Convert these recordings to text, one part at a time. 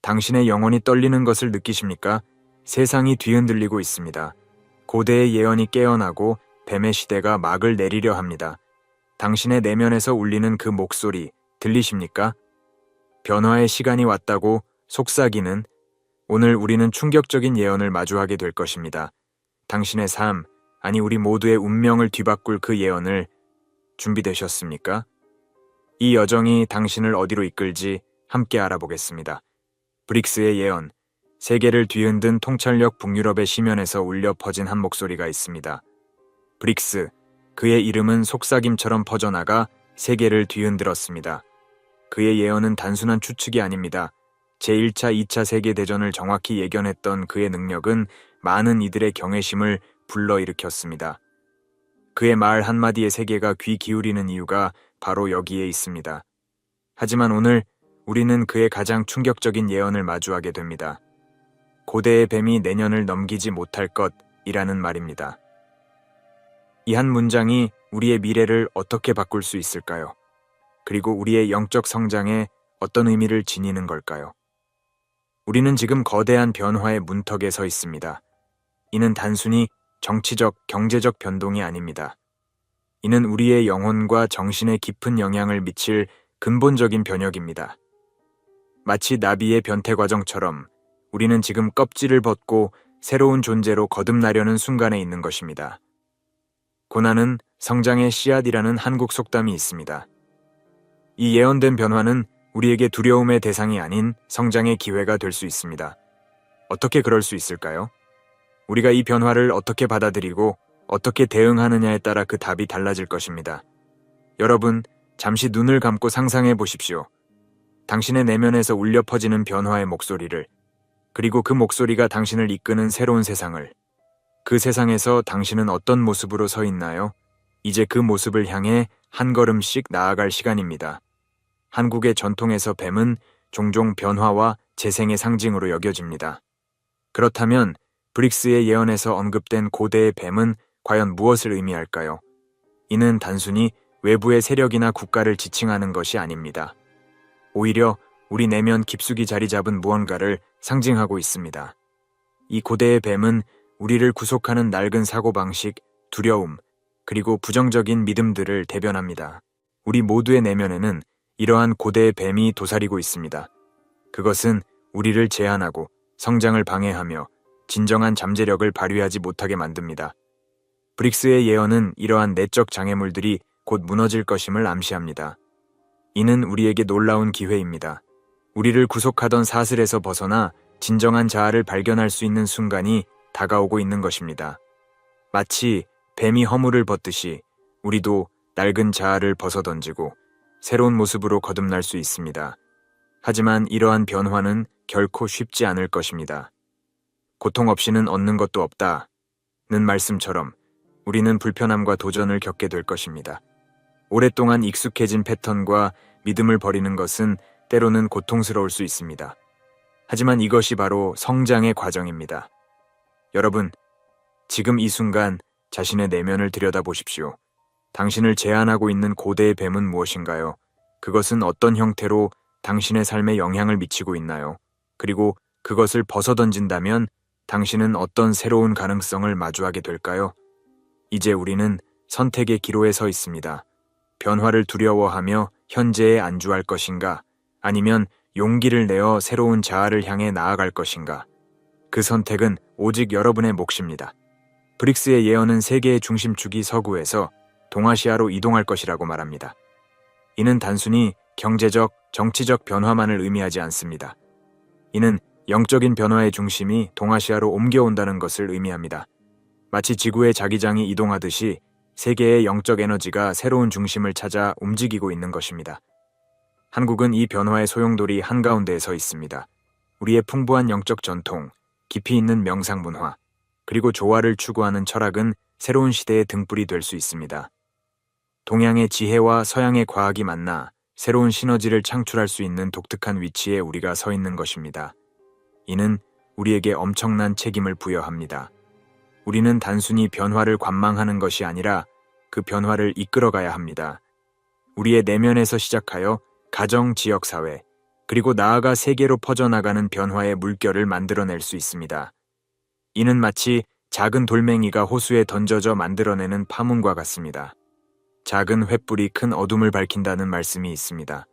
당신의 영혼이 떨리는 것을 느끼십니까? 세상이 뒤흔들리고 있습니다. 고대의 예언이 깨어나고 뱀의 시대가 막을 내리려 합니다. 당신의 내면에서 울리는 그 목소리 들리십니까? 변화의 시간이 왔다고 속삭이는 오늘 우리는 충격적인 예언을 마주하게 될 것입니다. 당신의 삶, 아니 우리 모두의 운명을 뒤바꿀 그 예언을 준비되셨습니까? 이 여정이 당신을 어디로 이끌지 함께 알아보겠습니다. 브릭스의 예언, 세계를 뒤흔든 통찰력 북유럽의 심연에서 울려 퍼진 한 목소리가 있습니다. 브릭스, 그의 이름은 속삭임처럼 퍼져나가 세계를 뒤흔들었습니다. 그의 예언은 단순한 추측이 아닙니다. 제1차, 2차 세계대전을 정확히 예견했던 그의 능력은 많은 이들의 경외심을 불러일으켰습니다. 그의 말 한마디에 세계가 귀 기울이는 이유가 바로 여기에 있습니다. 하지만 오늘 우리는 그의 가장 충격적인 예언을 마주하게 됩니다. 고대의 뱀이 내년을 넘기지 못할 것이라는 말입니다. 이 한 문장이 우리의 미래를 어떻게 바꿀 수 있을까요? 그리고 우리의 영적 성장에 어떤 의미를 지니는 걸까요? 우리는 지금 거대한 변화의 문턱에 서 있습니다. 이는 단순히 정치적, 경제적 변동이 아닙니다. 이는 우리의 영혼과 정신에 깊은 영향을 미칠 근본적인 변혁입니다. 마치 나비의 변태 과정처럼 우리는 지금 껍질을 벗고 새로운 존재로 거듭나려는 순간에 있는 것입니다. 고난은 성장의 씨앗이라는 한국 속담이 있습니다. 이 예언된 변화는 우리에게 두려움의 대상이 아닌 성장의 기회가 될 수 있습니다. 어떻게 그럴 수 있을까요? 우리가 이 변화를 어떻게 받아들이고 어떻게 대응하느냐에 따라 그 답이 달라질 것입니다. 여러분, 잠시 눈을 감고 상상해 보십시오. 당신의 내면에서 울려 퍼지는 변화의 목소리를, 그리고 그 목소리가 당신을 이끄는 새로운 세상을. 그 세상에서 당신은 어떤 모습으로 서 있나요? 이제 그 모습을 향해 한 걸음씩 나아갈 시간입니다. 한국의 전통에서 뱀은 종종 변화와 재생의 상징으로 여겨집니다. 그렇다면 브릭스의 예언에서 언급된 고대의 뱀은 과연 무엇을 의미할까요? 이는 단순히 외부의 세력이나 국가를 지칭하는 것이 아닙니다. 오히려 우리 내면 깊숙이 자리 잡은 무언가를 상징하고 있습니다. 이 고대의 뱀은 우리를 구속하는 낡은 사고방식, 두려움, 그리고 부정적인 믿음들을 대변합니다. 우리 모두의 내면에는 이러한 고대의 뱀이 도사리고 있습니다. 그것은 우리를 제한하고 성장을 방해하며 진정한 잠재력을 발휘하지 못하게 만듭니다. 브릭스의 예언은 이러한 내적 장애물들이 곧 무너질 것임을 암시합니다. 이는 우리에게 놀라운 기회입니다. 우리를 구속하던 사슬에서 벗어나 진정한 자아를 발견할 수 있는 순간이 다가오고 있는 것입니다. 마치 뱀이 허물을 벗듯이 우리도 낡은 자아를 벗어던지고 새로운 모습으로 거듭날 수 있습니다. 하지만 이러한 변화는 결코 쉽지 않을 것입니다. 고통 없이는 얻는 것도 없다는 말씀처럼 우리는 불편함과 도전을 겪게 될 것입니다. 오랫동안 익숙해진 패턴과 믿음을 버리는 것은 때로는 고통스러울 수 있습니다. 하지만 이것이 바로 성장의 과정입니다. 여러분, 지금 이 순간 자신의 내면을 들여다보십시오. 당신을 제한하고 있는 고대의 뱀은 무엇인가요? 그것은 어떤 형태로 당신의 삶에 영향을 미치고 있나요? 그리고 그것을 벗어던진다면 당신은 어떤 새로운 가능성을 마주하게 될까요? 이제 우리는 선택의 기로에 서 있습니다. 변화를 두려워하며 현재에 안주할 것인가? 아니면 용기를 내어 새로운 자아를 향해 나아갈 것인가? 그 선택은 오직 여러분의 몫입니다. 브릭스의 예언은 세계의 중심축이 서구에서 동아시아로 이동할 것이라고 말합니다. 이는 단순히 경제적, 정치적 변화만을 의미하지 않습니다. 이는 영적인 변화의 중심이 동아시아로 옮겨온다는 것을 의미합니다. 마치 지구의 자기장이 이동하듯이 세계의 영적 에너지가 새로운 중심을 찾아 움직이고 있는 것입니다. 한국은 이 변화의 소용돌이 한가운데에 서 있습니다. 우리의 풍부한 영적 전통, 깊이 있는 명상 문화, 그리고 조화를 추구하는 철학은 새로운 시대의 등불이 될 수 있습니다. 동양의 지혜와 서양의 과학이 만나 새로운 시너지를 창출할 수 있는 독특한 위치에 우리가 서 있는 것입니다. 이는 우리에게 엄청난 책임을 부여합니다. 우리는 단순히 변화를 관망하는 것이 아니라 그 변화를 이끌어가야 합니다. 우리의 내면에서 시작하여 가정, 지역사회, 그리고 나아가 세계로 퍼져나가는 변화의 물결을 만들어낼 수 있습니다. 이는 마치 작은 돌멩이가 호수에 던져져 만들어내는 파문과 같습니다. 작은 횃불이 큰 어둠을 밝힌다는 말씀이 있습니다.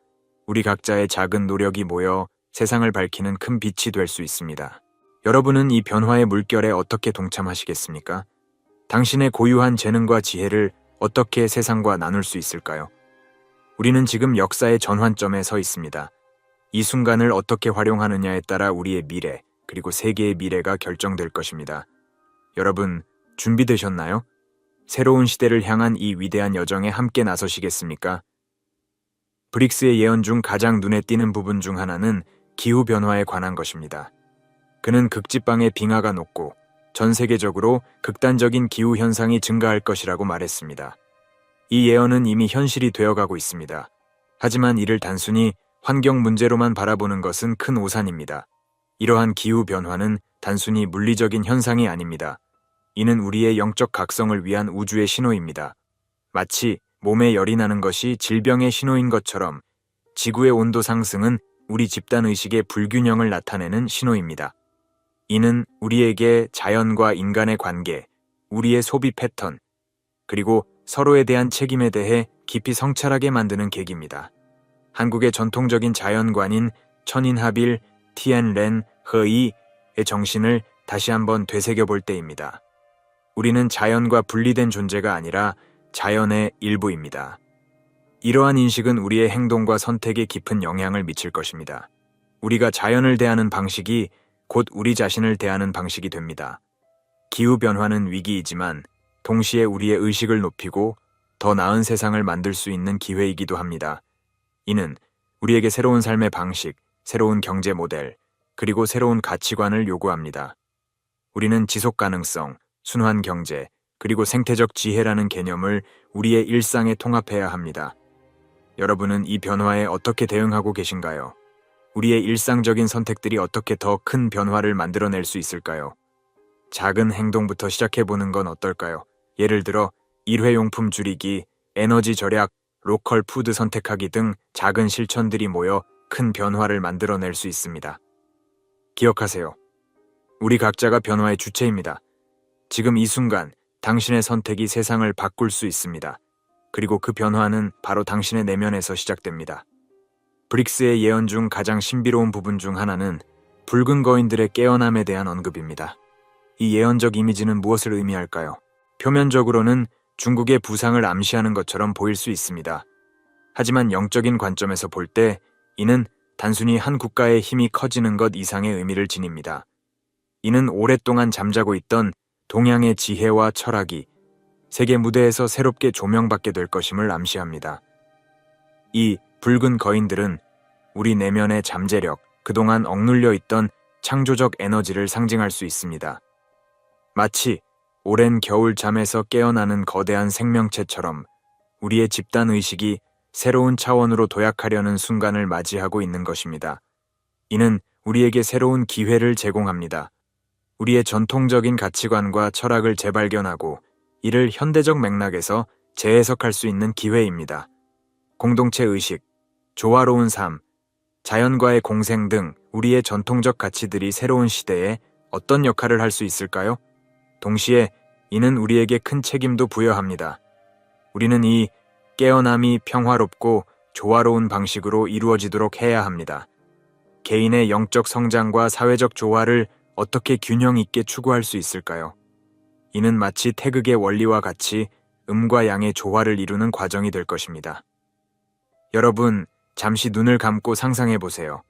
우리 각자의 작은 노력이 모여 세상을 밝히는 큰 빛이 될 수 있습니다. 여러분은 이 변화의 물결에 어떻게 동참하시겠습니까? 당신의 고유한 재능과 지혜를 어떻게 세상과 나눌 수 있을까요? 우리는 지금 역사의 전환점에 서 있습니다. 이 순간을 어떻게 활용하느냐에 따라 우리의 미래, 그리고 세계의 미래가 결정될 것입니다. 여러분, 준비되셨나요? 새로운 시대를 향한 이 위대한 여정에 함께 나서시겠습니까? 브릭스의 예언 중 가장 눈에 띄는 부분 중 하나는 기후변화에 관한 것입니다. 그는 극지방의 빙하가 녹고 전 세계적으로 극단적인 기후현상이 증가할 것이라고 말했습니다. 이 예언은 이미 현실이 되어가고 있습니다. 하지만 이를 단순히 환경 문제로만 바라보는 것은 큰 오산입니다. 이러한 기후변화는 단순히 물리적인 현상이 아닙니다. 이는 우리의 영적 각성을 위한 우주의 신호입니다. 마치 몸에 열이 나는 것이 질병의 신호인 것처럼 지구의 온도 상승은 우리 집단의식의 불균형을 나타내는 신호입니다. 이는 우리에게 자연과 인간의 관계, 우리의 소비 패턴, 그리고 서로에 대한 책임에 대해 깊이 성찰하게 만드는 계기입니다. 한국의 전통적인 자연관인 천인하빌, 티엔렌, 허이의 정신을 다시 한번 되새겨볼 때입니다. 우리는 자연과 분리된 존재가 아니라 자연의 일부입니다. 이러한 인식은 우리의 행동과 선택에 깊은 영향을 미칠 것입니다. 우리가 자연을 대하는 방식이 곧 우리 자신을 대하는 방식이 됩니다. 기후변화는 위기이지만 동시에 우리의 의식을 높이고 더 나은 세상을 만들 수 있는 기회이기도 합니다. 이는 우리에게 새로운 삶의 방식, 새로운 경제 모델, 그리고 새로운 가치관을 요구합니다. 우리는 지속 가능성, 순환 경제, 그리고 생태적 지혜라는 개념을 우리의 일상에 통합해야 합니다. 여러분은 이 변화에 어떻게 대응하고 계신가요? 우리의 일상적인 선택들이 어떻게 더 큰 변화를 만들어낼 수 있을까요? 작은 행동부터 시작해보는 건 어떨까요? 예를 들어 일회용품 줄이기, 에너지 절약, 로컬 푸드 선택하기 등 작은 실천들이 모여 큰 변화를 만들어낼 수 있습니다. 기억하세요. 우리 각자가 변화의 주체입니다. 지금 이 순간 당신의 선택이 세상을 바꿀 수 있습니다. 그리고 그 변화는 바로 당신의 내면에서 시작됩니다. 브릭스의 예언 중 가장 신비로운 부분 중 하나는 붉은 거인들의 깨어남에 대한 언급입니다. 이 예언적 이미지는 무엇을 의미할까요? 표면적으로는 중국의 부상을 암시하는 것처럼 보일 수 있습니다. 하지만 영적인 관점에서 볼 때 이는 단순히 한 국가의 힘이 커지는 것 이상의 의미를 지닙니다. 이는 오랫동안 잠자고 있던 동양의 지혜와 철학이 세계 무대에서 새롭게 조명받게 될 것임을 암시합니다. 이 붉은 거인들은 우리 내면의 잠재력, 그동안 억눌려 있던 창조적 에너지를 상징할 수 있습니다. 마치 오랜 겨울 잠에서 깨어나는 거대한 생명체처럼 우리의 집단 의식이 새로운 차원으로 도약하려는 순간을 맞이하고 있는 것입니다. 이는 우리에게 새로운 기회를 제공합니다. 우리의 전통적인 가치관과 철학을 재발견하고 이를 현대적 맥락에서 재해석할 수 있는 기회입니다. 공동체 의식, 조화로운 삶, 자연과의 공생 등 우리의 전통적 가치들이 새로운 시대에 어떤 역할을 할 수 있을까요? 동시에 이는 우리에게 큰 책임도 부여합니다. 우리는 이 깨어남이 평화롭고 조화로운 방식으로 이루어지도록 해야 합니다. 개인의 영적 성장과 사회적 조화를 어떻게 균형 있게 추구할 수 있을까요? 이는 마치 태극의 원리와 같이 음과 양의 조화를 이루는 과정이 될 것입니다. 여러분, 잠시 눈을 감고 상상해 보세요.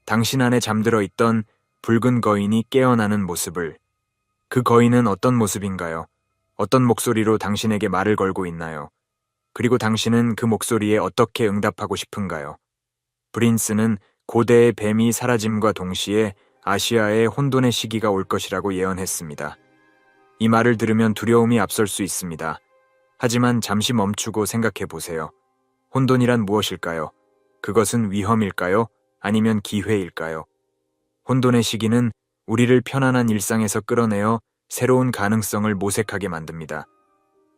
당신 안에 잠들어 있던 붉은 거인이 깨어나는 모습을. 그 거인은 어떤 모습인가요? 어떤 목소리로 당신에게 말을 걸고 있나요? 그리고 당신은 그 목소리에 어떻게 응답하고 싶은가요? 브린스는 고대의 뱀이 사라짐과 동시에 아시아의 혼돈의 시기가 올 것이라고 예언했습니다. 이 말을 들으면 두려움이 앞설 수 있습니다. 하지만 잠시 멈추고 생각해 보세요. 혼돈이란 무엇일까요? 그것은 위험일까요? 아니면 기회일까요? 혼돈의 시기는 우리를 편안한 일상에서 끌어내어 새로운 가능성을 모색하게 만듭니다.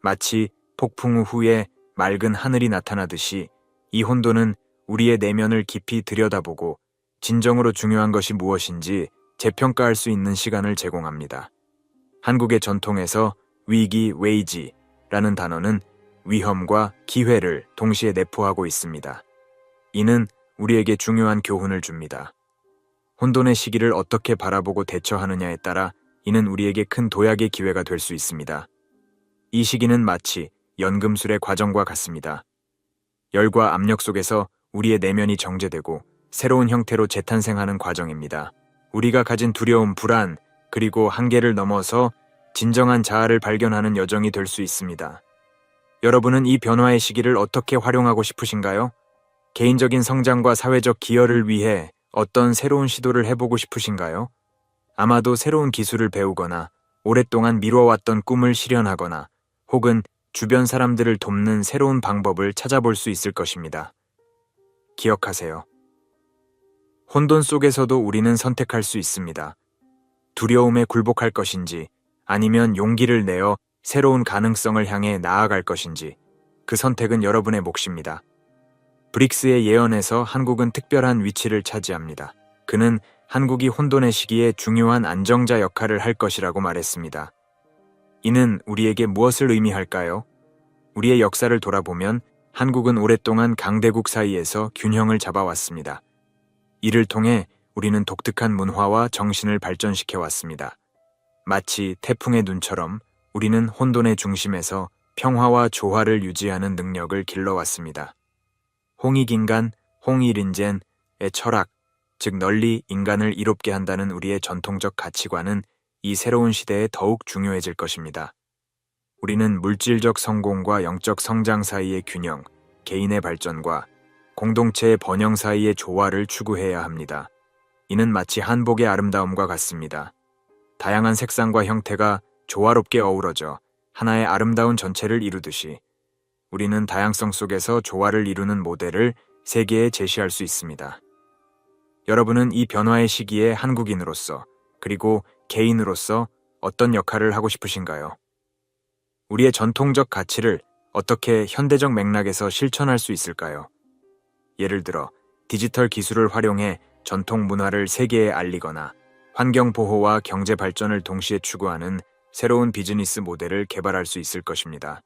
마치 폭풍 후에 맑은 하늘이 나타나듯이 이 혼돈은 우리의 내면을 깊이 들여다보고 진정으로 중요한 것이 무엇인지 재평가할 수 있는 시간을 제공합니다. 한국의 전통에서 위기, 웨이지라는 단어는 위험과 기회를 동시에 내포하고 있습니다. 이는 우리에게 중요한 교훈을 줍니다. 혼돈의 시기를 어떻게 바라보고 대처하느냐에 따라 이는 우리에게 큰 도약의 기회가 될 수 있습니다. 이 시기는 마치 연금술의 과정과 같습니다. 열과 압력 속에서 우리의 내면이 정제되고 새로운 형태로 재탄생하는 과정입니다. 우리가 가진 두려움, 불안, 그리고 한계를 넘어서 진정한 자아를 발견하는 여정이 될 수 있습니다. 여러분은 이 변화의 시기를 어떻게 활용하고 싶으신가요? 개인적인 성장과 사회적 기여를 위해 어떤 새로운 시도를 해보고 싶으신가요? 아마도 새로운 기술을 배우거나 오랫동안 미뤄왔던 꿈을 실현하거나 혹은 주변 사람들을 돕는 새로운 방법을 찾아볼 수 있을 것입니다. 기억하세요. 혼돈 속에서도 우리는 선택할 수 있습니다. 두려움에 굴복할 것인지 아니면 용기를 내어 새로운 가능성을 향해 나아갈 것인지 그 선택은 여러분의 몫입니다. 브릭스의 예언에서 한국은 특별한 위치를 차지합니다. 그는 한국이 혼돈의 시기에 중요한 안정자 역할을 할 것이라고 말했습니다. 이는 우리에게 무엇을 의미할까요? 우리의 역사를 돌아보면 한국은 오랫동안 강대국 사이에서 균형을 잡아왔습니다. 이를 통해 우리는 독특한 문화와 정신을 발전시켜 왔습니다. 마치 태풍의 눈처럼 우리는 혼돈의 중심에서 평화와 조화를 유지하는 능력을 길러왔습니다. 홍익인간, 홍일인젠의 철학, 즉 널리 인간을 이롭게 한다는 우리의 전통적 가치관은 이 새로운 시대에 더욱 중요해질 것입니다. 우리는 물질적 성공과 영적 성장 사이의 균형, 개인의 발전과 공동체의 번영 사이의 조화를 추구해야 합니다. 이는 마치 한복의 아름다움과 같습니다. 다양한 색상과 형태가 조화롭게 어우러져 하나의 아름다운 전체를 이루듯이 우리는 다양성 속에서 조화를 이루는 모델을 세계에 제시할 수 있습니다. 여러분은 이 변화의 시기에 한국인으로서 그리고 개인으로서 어떤 역할을 하고 싶으신가요? 우리의 전통적 가치를 어떻게 현대적 맥락에서 실천할 수 있을까요? 예를 들어 디지털 기술을 활용해 전통 문화를 세계에 알리거나 환경 보호와 경제 발전을 동시에 추구하는 새로운 비즈니스 모델을 개발할 수 있을 것입니다.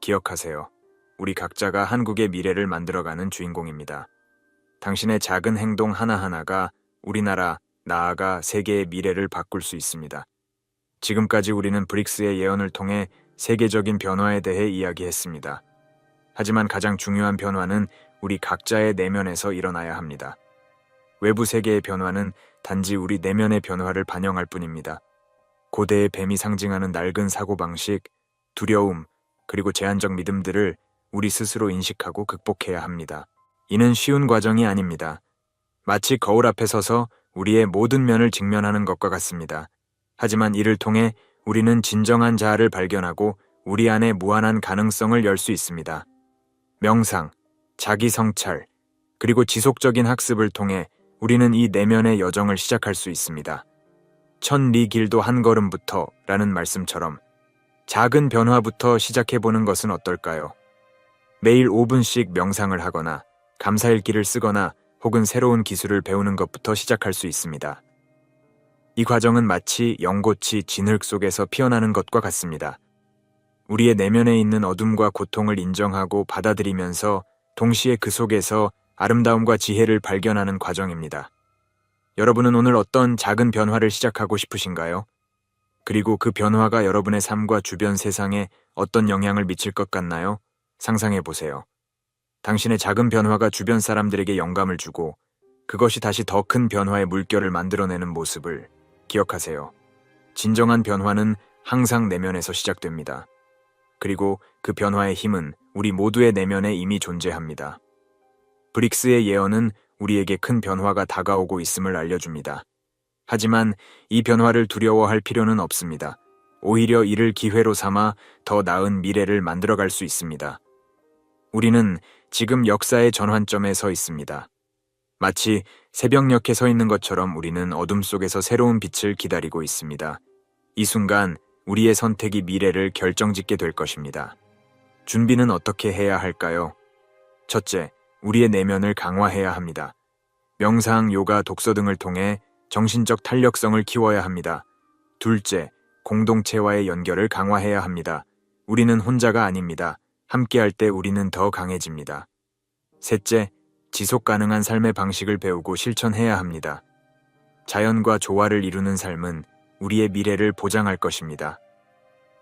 기억하세요. 우리 각자가 한국의 미래를 만들어가는 주인공입니다. 당신의 작은 행동 하나하나가 우리나라, 나아가 세계의 미래를 바꿀 수 있습니다. 지금까지 우리는 브릭스의 예언을 통해 세계적인 변화에 대해 이야기했습니다. 하지만 가장 중요한 변화는 우리 각자의 내면에서 일어나야 합니다. 외부 세계의 변화는 단지 우리 내면의 변화를 반영할 뿐입니다. 고대의 뱀이 상징하는 낡은 사고방식, 두려움, 그리고 제한적 믿음들을 우리 스스로 인식하고 극복해야 합니다. 이는 쉬운 과정이 아닙니다. 마치 거울 앞에 서서 우리의 모든 면을 직면하는 것과 같습니다. 하지만 이를 통해 우리는 진정한 자아를 발견하고 우리 안에 무한한 가능성을 열 수 있습니다. 명상, 자기 성찰, 그리고 지속적인 학습을 통해 우리는 이 내면의 여정을 시작할 수 있습니다. 천리 길도 한 걸음부터 라는 말씀처럼 작은 변화부터 시작해보는 것은 어떨까요? 매일 5분씩 명상을 하거나 감사일기를 쓰거나 혹은 새로운 기술을 배우는 것부터 시작할 수 있습니다. 이 과정은 마치 연꽃이 진흙 속에서 피어나는 것과 같습니다. 우리의 내면에 있는 어둠과 고통을 인정하고 받아들이면서 동시에 그 속에서 아름다움과 지혜를 발견하는 과정입니다. 여러분은 오늘 어떤 작은 변화를 시작하고 싶으신가요? 그리고 그 변화가 여러분의 삶과 주변 세상에 어떤 영향을 미칠 것 같나요? 상상해 보세요. 당신의 작은 변화가 주변 사람들에게 영감을 주고 그것이 다시 더 큰 변화의 물결을 만들어내는 모습을 기억하세요. 진정한 변화는 항상 내면에서 시작됩니다. 그리고 그 변화의 힘은 우리 모두의 내면에 이미 존재합니다. 브릭스의 예언은 우리에게 큰 변화가 다가오고 있음을 알려줍니다. 하지만 이 변화를 두려워할 필요는 없습니다. 오히려 이를 기회로 삼아 더 나은 미래를 만들어갈 수 있습니다. 우리는 지금 역사의 전환점에 서 있습니다. 마치 새벽녘에 서 있는 것처럼 우리는 어둠 속에서 새로운 빛을 기다리고 있습니다. 이 순간 우리의 선택이 미래를 결정짓게 될 것입니다. 준비는 어떻게 해야 할까요? 첫째, 우리의 내면을 강화해야 합니다. 명상, 요가, 독서 등을 통해 정신적 탄력성을 키워야 합니다. 둘째, 공동체와의 연결을 강화해야 합니다. 우리는 혼자가 아닙니다. 함께할 때 우리는 더 강해집니다. 셋째, 지속 가능한 삶의 방식을 배우고 실천해야 합니다. 자연과 조화를 이루는 삶은 우리의 미래를 보장할 것입니다.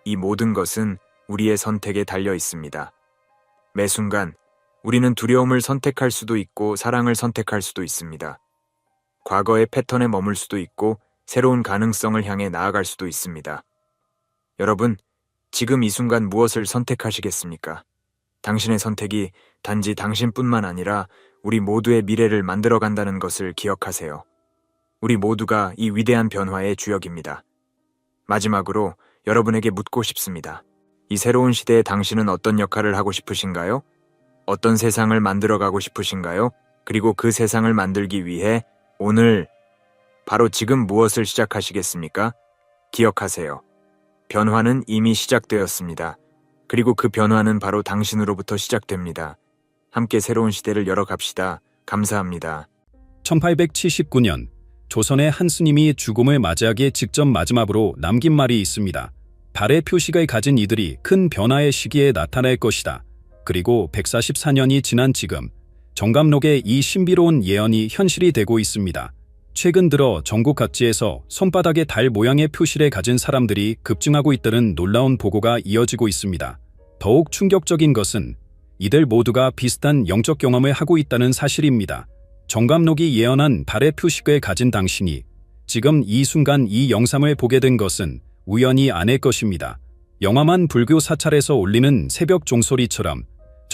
이 모든 것은 우리의 선택에 달려 있습니다. 매 순간 우리는 두려움을 선택할 수도 있고 사랑을 선택할 수도 있습니다. 과거의 패턴에 머물 수도 있고 새로운 가능성을 향해 나아갈 수도 있습니다. 여러분, 지금 이 순간 무엇을 선택하시겠습니까? 당신의 선택이 단지 당신뿐만 아니라 우리 모두의 미래를 만들어간다는 것을 기억하세요. 우리 모두가 이 위대한 변화의 주역입니다. 마지막으로 여러분에게 묻고 싶습니다. 이 새로운 시대에 당신은 어떤 역할을 하고 싶으신가요? 어떤 세상을 만들어가고 싶으신가요? 그리고 그 세상을 만들기 위해 오늘, 바로 지금 무엇을 시작하시겠습니까? 기억하세요. 변화는 이미 시작되었습니다. 그리고 그 변화는 바로 당신으로부터 시작됩니다. 함께 새로운 시대를 열어갑시다. 감사합니다. 1879년 조선의 한 스님이 죽음을 맞이하기에 직접 마지막으로 남긴 말이 있습니다. 발의 표식을 가진 이들이 큰 변화의 시기에 나타날 것이다. 그리고 144년이 지난 지금 정감록의 이 신비로운 예언이 현실이 되고 있습니다. 최근 들어 전국 각지에서 손바닥에 달 모양의 표시를 가진 사람들이 급증하고 있다는 놀라운 보고가 이어지고 있습니다. 더욱 충격적인 것은 이들 모두가 비슷한 영적 경험을 하고 있다는 사실입니다. 정감록이 예언한 발의 표식을 가진 당신이 지금 이 순간 이 영상을 보게 된 것은 우연이 아닐 것입니다. 영화만 불교 사찰에서 울리는 새벽 종소리처럼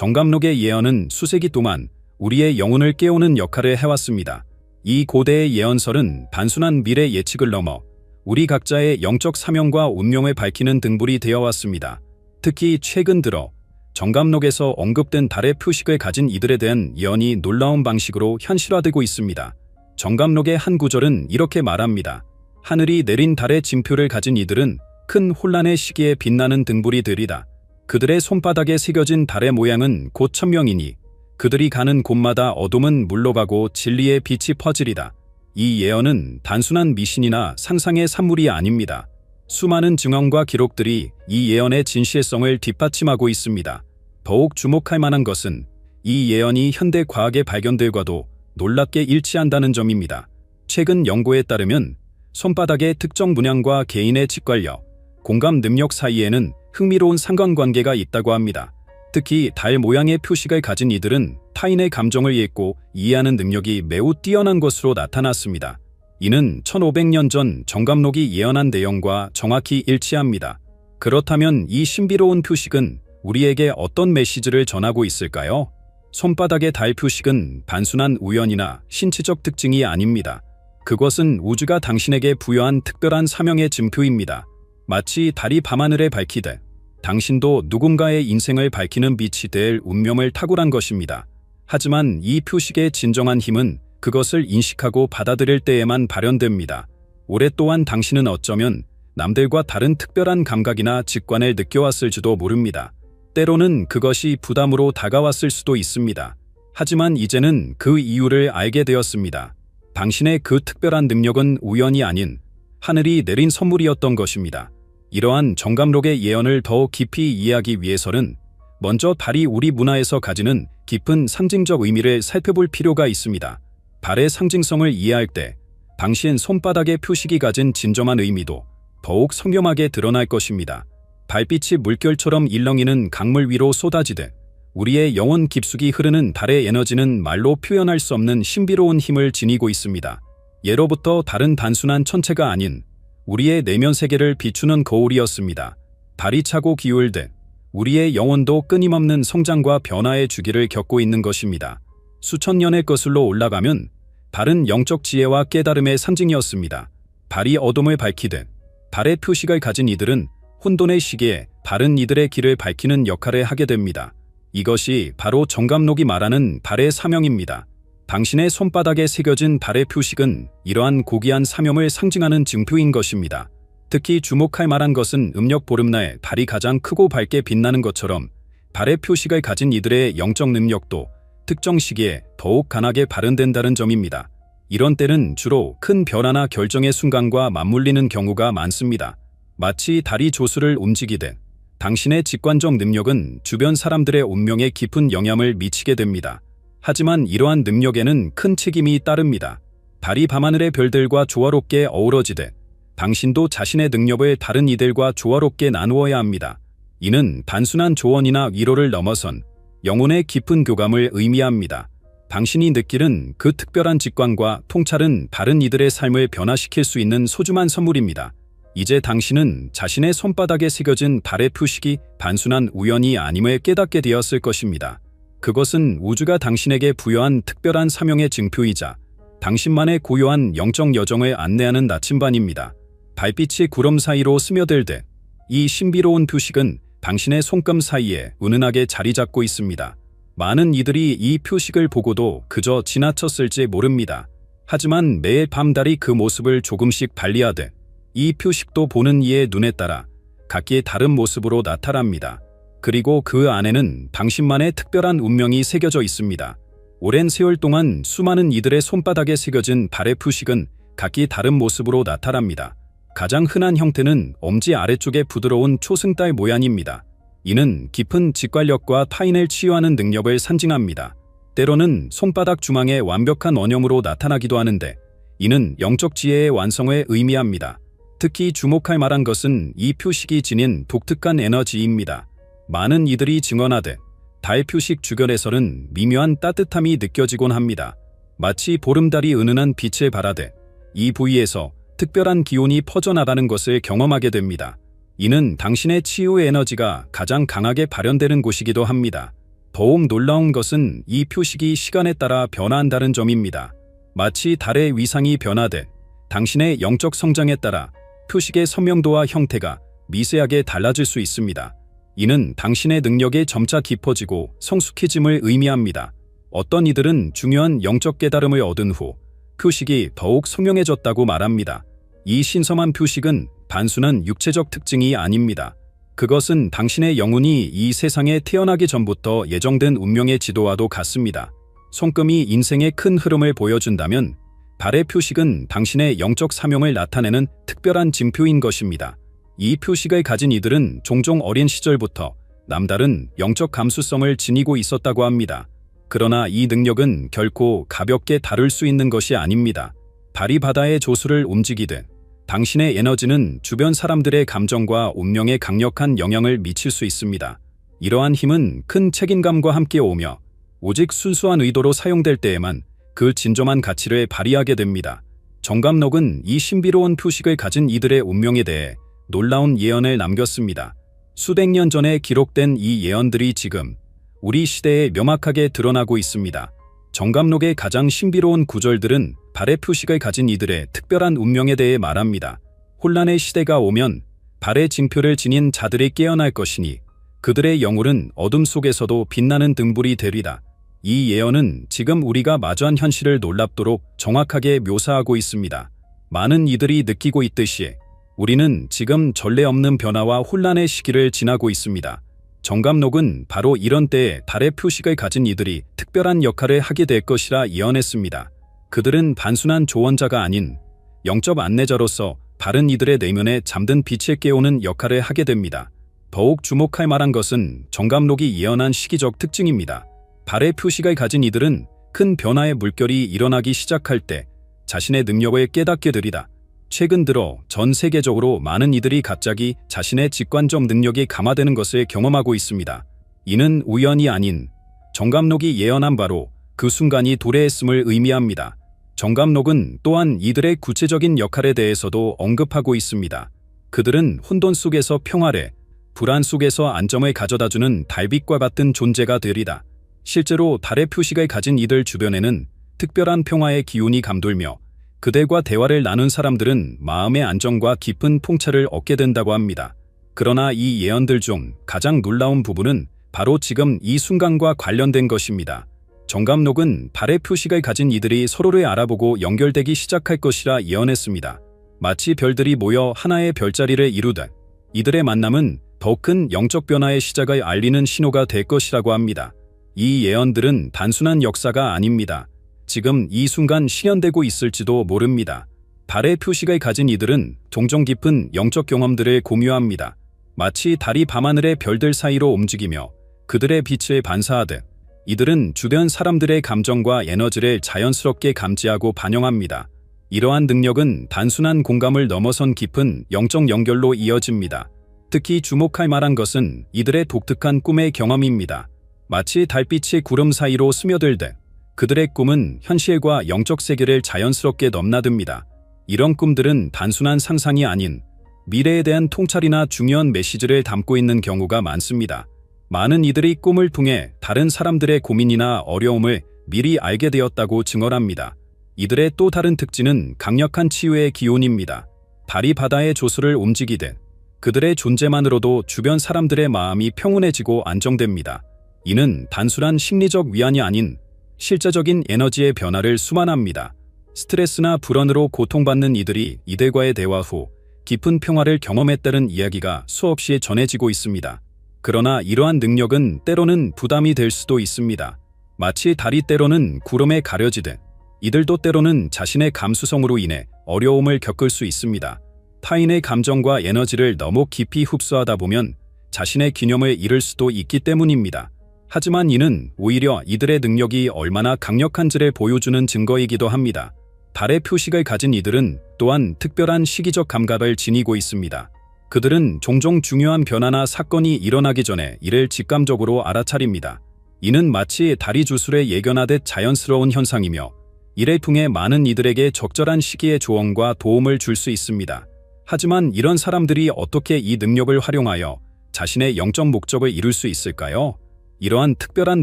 정감록의 예언은 수세기 동안 우리의 영혼을 깨우는 역할을 해왔습니다. 이 고대의 예언설은 단순한 미래 예측을 넘어 우리 각자의 영적 사명과 운명을 밝히는 등불이 되어왔습니다. 특히 최근 들어 정감록에서 언급된 달의 표식을 가진 이들에 대한 예언이 놀라운 방식으로 현실화되고 있습니다. 정감록의 한 구절은 이렇게 말합니다. 하늘이 내린 달의 징표를 가진 이들은 큰 혼란의 시기에 빛나는 등불이 되리다. 그들의 손바닥에 새겨진 달의 모양은 곧 천명이니 그들이 가는 곳마다 어둠은 물러가고 진리의 빛이 퍼지리다. 이 예언은 단순한 미신이나 상상의 산물이 아닙니다. 수많은 증언과 기록들이 이 예언의 진실성을 뒷받침하고 있습니다. 더욱 주목할 만한 것은 이 예언이 현대 과학의 발견들과도 놀랍게 일치한다는 점입니다. 최근 연구에 따르면 손바닥의 특정 문양과 개인의 직관력, 공감 능력 사이에는 흥미로운 상관관계가 있다고 합니다. 특히 달 모양의 표식을 가진 이들은 타인의 감정을 읽고 이해하는 능력이 매우 뛰어난 것으로 나타났습니다. 이는 1500년 전 정감록이 예언한 내용과 정확히 일치합니다. 그렇다면 이 신비로운 표식은 우리에게 어떤 메시지를 전하고 있을까요? 손바닥의 달 표식은 단순한 우연이나 신체적 특징이 아닙니다. 그것은 우주가 당신에게 부여한 특별한 사명의 징표입니다. 마치 달이 밤하늘에 밝히듯 당신도 누군가의 인생을 밝히는 빛이 될 운명을 탁월한 것입니다. 하지만 이 표식의 진정한 힘은 그것을 인식하고 받아들일 때에만 발현됩니다. 오랫동안 당신은 어쩌면 남들과 다른 특별한 감각이나 직관을 느껴왔을지도 모릅니다. 때로는 그것이 부담으로 다가왔을 수도 있습니다. 하지만 이제는 그 이유를 알게 되었습니다. 당신의 그 특별한 능력은 우연이 아닌 하늘이 내린 선물이었던 것입니다. 이러한 정감록의 예언을 더 깊이 이해하기 위해서는 먼저 달이 우리 문화에서 가지는 깊은 상징적 의미를 살펴볼 필요가 있습니다. 달의 상징성을 이해할 때 당신 손바닥의 표식이 가진 진정한 의미도 더욱 선명하게 드러날 것입니다. 달빛이 물결처럼 일렁이는 강물 위로 쏟아지듯 우리의 영혼 깊숙이 흐르는 달의 에너지는 말로 표현할 수 없는 신비로운 힘을 지니고 있습니다. 예로부터 달은 단순한 천체가 아닌 우리의 내면 세계를 비추는 거울이었습니다. 달이 차고 기울듯 우리의 영혼도 끊임없는 성장과 변화의 주기를 겪고 있는 것입니다. 수천 년의 거슬러 올라가면 달은 영적 지혜와 깨달음의 상징이었습니다. 달이 어둠을 밝히듯 달의 표식을 가진 이들은 혼돈의 시기에 바른 이들의 길을 밝히는 역할을 하게 됩니다. 이것이 바로 정감록이 말하는 달의 사명입니다. 당신의 손바닥에 새겨진 달의 표식은 이러한 고귀한 사명을 상징하는 징표인 것입니다. 특히 주목할 만한 것은 음력 보름날 달이 가장 크고 밝게 빛나는 것처럼 달의 표식을 가진 이들의 영적 능력도 특정 시기에 더욱 강하게 발현된다는 점입니다. 이런 때는 주로 큰 변화나 결정의 순간과 맞물리는 경우가 많습니다. 마치 달이 조수를 움직이듯 당신의 직관적 능력은 주변 사람들의 운명에 깊은 영향을 미치게 됩니다. 하지만 이러한 능력에는 큰 책임이 따릅니다. 달이 밤하늘의 별들과 조화롭게 어우러지듯 당신도 자신의 능력을 다른 이들과 조화롭게 나누어야 합니다. 이는 단순한 조언이나 위로를 넘어선 영혼의 깊은 교감을 의미합니다. 당신이 느끼는 그 특별한 직관과 통찰은 다른 이들의 삶을 변화시킬 수 있는 소중한 선물입니다. 이제 당신은 자신의 손바닥에 새겨진 달의 표식이 단순한 우연이 아님을 깨닫게 되었을 것입니다. 그것은 우주가 당신에게 부여한 특별한 사명의 증표이자 당신만의 고요한 영적 여정을 안내하는 나침반입니다. 달빛이 구름 사이로 스며들듯 이 신비로운 표식은 당신의 손금 사이에 은은하게 자리 잡고 있습니다. 많은 이들이 이 표식을 보고도 그저 지나쳤을지 모릅니다. 하지만 매일 밤 달이 그 모습을 조금씩 발리하듯 이 표식도 보는 이의 눈에 따라 각기 다른 모습으로 나타납니다. 그리고 그 안에는 당신만의 특별한 운명이 새겨져 있습니다. 오랜 세월 동안 수많은 이들의 손바닥에 새겨진 달의 표식은 각기 다른 모습으로 나타납니다. 가장 흔한 형태는 엄지 아래쪽의 부드러운 초승달 모양입니다. 이는 깊은 직관력과 타인을 치유하는 능력을 상징합니다. 때로는 손바닥 중앙의 완벽한 원형으로 나타나기도 하는데 이는 영적 지혜의 완성을 의미합니다. 특히 주목할 만한 것은 이 표식이 지닌 독특한 에너지입니다. 많은 이들이 증언하듯 달 표식 주변에서는 미묘한 따뜻함이 느껴지곤 합니다. 마치 보름달이 은은한 빛을 발하듯 이 부위에서 특별한 기운이 퍼져나가는 것을 경험하게 됩니다. 이는 당신의 치유의 에너지가 가장 강하게 발현되는 곳이기도 합니다. 더욱 놀라운 것은 이 표식이 시간에 따라 변화한다는 점입니다. 마치 달의 위상이 변하듯 당신의 영적 성장에 따라 표식의 선명도와 형태가 미세하게 달라질 수 있습니다. 이는 당신의 능력이 점차 깊어지고 성숙해짐을 의미합니다. 어떤 이들은 중요한 영적 깨달음을 얻은 후 표식이 더욱 선명해졌다고 말합니다. 이 신성한 표식은 단순한 육체적 특징이 아닙니다. 그것은 당신의 영혼이 이 세상에 태어나기 전부터 예정된 운명의 지도와도 같습니다. 손금이 인생의 큰 흐름을 보여준다면 달의 표식은 당신의 영적 사명을 나타내는 특별한 징표인 것입니다. 이 표식을 가진 이들은 종종 어린 시절부터 남다른 영적 감수성을 지니고 있었다고 합니다. 그러나 이 능력은 결코 가볍게 다룰 수 있는 것이 아닙니다. 달이 바다의 조수를 움직이듯 당신의 에너지는 주변 사람들의 감정과 운명에 강력한 영향을 미칠 수 있습니다. 이러한 힘은 큰 책임감과 함께 오며 오직 순수한 의도로 사용될 때에만 그 진정한 가치를 발휘하게 됩니다. 정감록은 이 신비로운 표식을 가진 이들의 운명에 대해 놀라운 예언을 남겼습니다. 수백 년 전에 기록된 이 예언들이 지금 우리 시대에 명확하게 드러나고 있습니다. 정감록의 가장 신비로운 구절들은 달의 표식을 가진 이들의 특별한 운명에 대해 말합니다. 혼란의 시대가 오면 달의 징표를 지닌 자들이 깨어날 것이니 그들의 영혼은 어둠 속에서도 빛나는 등불이 되리다. 이 예언은 지금 우리가 마주한 현실을 놀랍도록 정확하게 묘사하고 있습니다. 많은 이들이 느끼고 있듯이 우리는 지금 전례 없는 변화와 혼란의 시기를 지나고 있습니다. 정감록은 바로 이런 때에 달의 표식을 가진 이들이 특별한 역할을 하게 될 것이라 예언했습니다. 그들은 단순한 조언자가 아닌 영적 안내자로서 다른 이들의 내면에 잠든 빛을 깨우는 역할을 하게 됩니다. 더욱 주목할 만한 것은 정감록이 예언한 시기적 특징입니다. 달의 표식을 가진 이들은 큰 변화의 물결이 일어나기 시작할 때 자신의 능력을 깨닫게 되리다. 최근 들어 전 세계적으로 많은 이들이 갑자기 자신의 직관적 능력이 강화되는 것을 경험하고 있습니다. 이는 우연이 아닌 정감록이 예언한 바로 그 순간이 도래했음을 의미합니다. 정감록은 또한 이들의 구체적인 역할에 대해서도 언급하고 있습니다. 그들은 혼돈 속에서 평화를, 불안 속에서 안정을 가져다주는 달빛과 같은 존재가 되리다. 실제로 달의 표식을 가진 이들 주변에는 특별한 평화의 기운이 감돌며 그들과 대화를 나눈 사람들은 마음의 안정과 깊은 통찰을 얻게 된다고 합니다. 그러나 이 예언들 중 가장 놀라운 부분은 바로 지금 이 순간과 관련된 것입니다. 정감록은 달의 표식을 가진 이들이 서로를 알아보고 연결되기 시작할 것이라 예언했습니다. 마치 별들이 모여 하나의 별자리를 이루듯 이들의 만남은 더 큰 영적 변화의 시작을 알리는 신호가 될 것이라고 합니다. 이 예언들은 단순한 역사가 아닙니다. 지금 이 순간 실현되고 있을지도 모릅니다. 달의 표식을 가진 이들은 종종 깊은 영적 경험들을 공유합니다. 마치 달이 밤하늘의 별들 사이로 움직이며 그들의 빛을 반사하듯 이들은 주변 사람들의 감정과 에너지를 자연스럽게 감지하고 반영합니다. 이러한 능력은 단순한 공감을 넘어선 깊은 영적 연결로 이어집니다. 특히 주목할 만한 것은 이들의 독특한 꿈의 경험입니다. 마치 달빛이 구름 사이로 스며들듯 그들의 꿈은 현실과 영적 세계를 자연스럽게 넘나듭니다. 이런 꿈들은 단순한 상상이 아닌 미래에 대한 통찰이나 중요한 메시지를 담고 있는 경우가 많습니다. 많은 이들이 꿈을 통해 다른 사람들의 고민이나 어려움을 미리 알게 되었다고 증언합니다. 이들의 또 다른 특징은 강력한 치유의 기운입니다. 달이 바다의 조수를 움직이듯 그들의 존재만으로도 주변 사람들의 마음이 평온해지고 안정됩니다. 이는 단순한 심리적 위안이 아닌 실제적인 에너지의 변화를 수반합니다. 스트레스나 불안으로 고통받는 이들이 이들과의 대화 후 깊은 평화를 경험했다는 이야기가 수없이 전해지고 있습니다. 그러나 이러한 능력은 때로는 부담이 될 수도 있습니다. 마치 달이 때로는 구름에 가려지듯 이들도 때로는 자신의 감수성으로 인해 어려움을 겪을 수 있습니다. 타인의 감정과 에너지를 너무 깊이 흡수하다 보면 자신의 기념을 잃을 수도 있기 때문입니다. 하지만 이는 오히려 이들의 능력이 얼마나 강력한지를 보여주는 증거이기도 합니다. 달의 표식을 가진 이들은 또한 특별한 시기적 감각을 지니고 있습니다. 그들은 종종 중요한 변화나 사건이 일어나기 전에 이를 직감적으로 알아차립니다. 이는 마치 달이 주술에 예견하듯 자연스러운 현상이며 이를 통해 많은 이들에게 적절한 시기에 조언과 도움을 줄 수 있습니다. 하지만 이런 사람들이 어떻게 이 능력을 활용하여 자신의 영적 목적을 이룰 수 있을까요? 이러한 특별한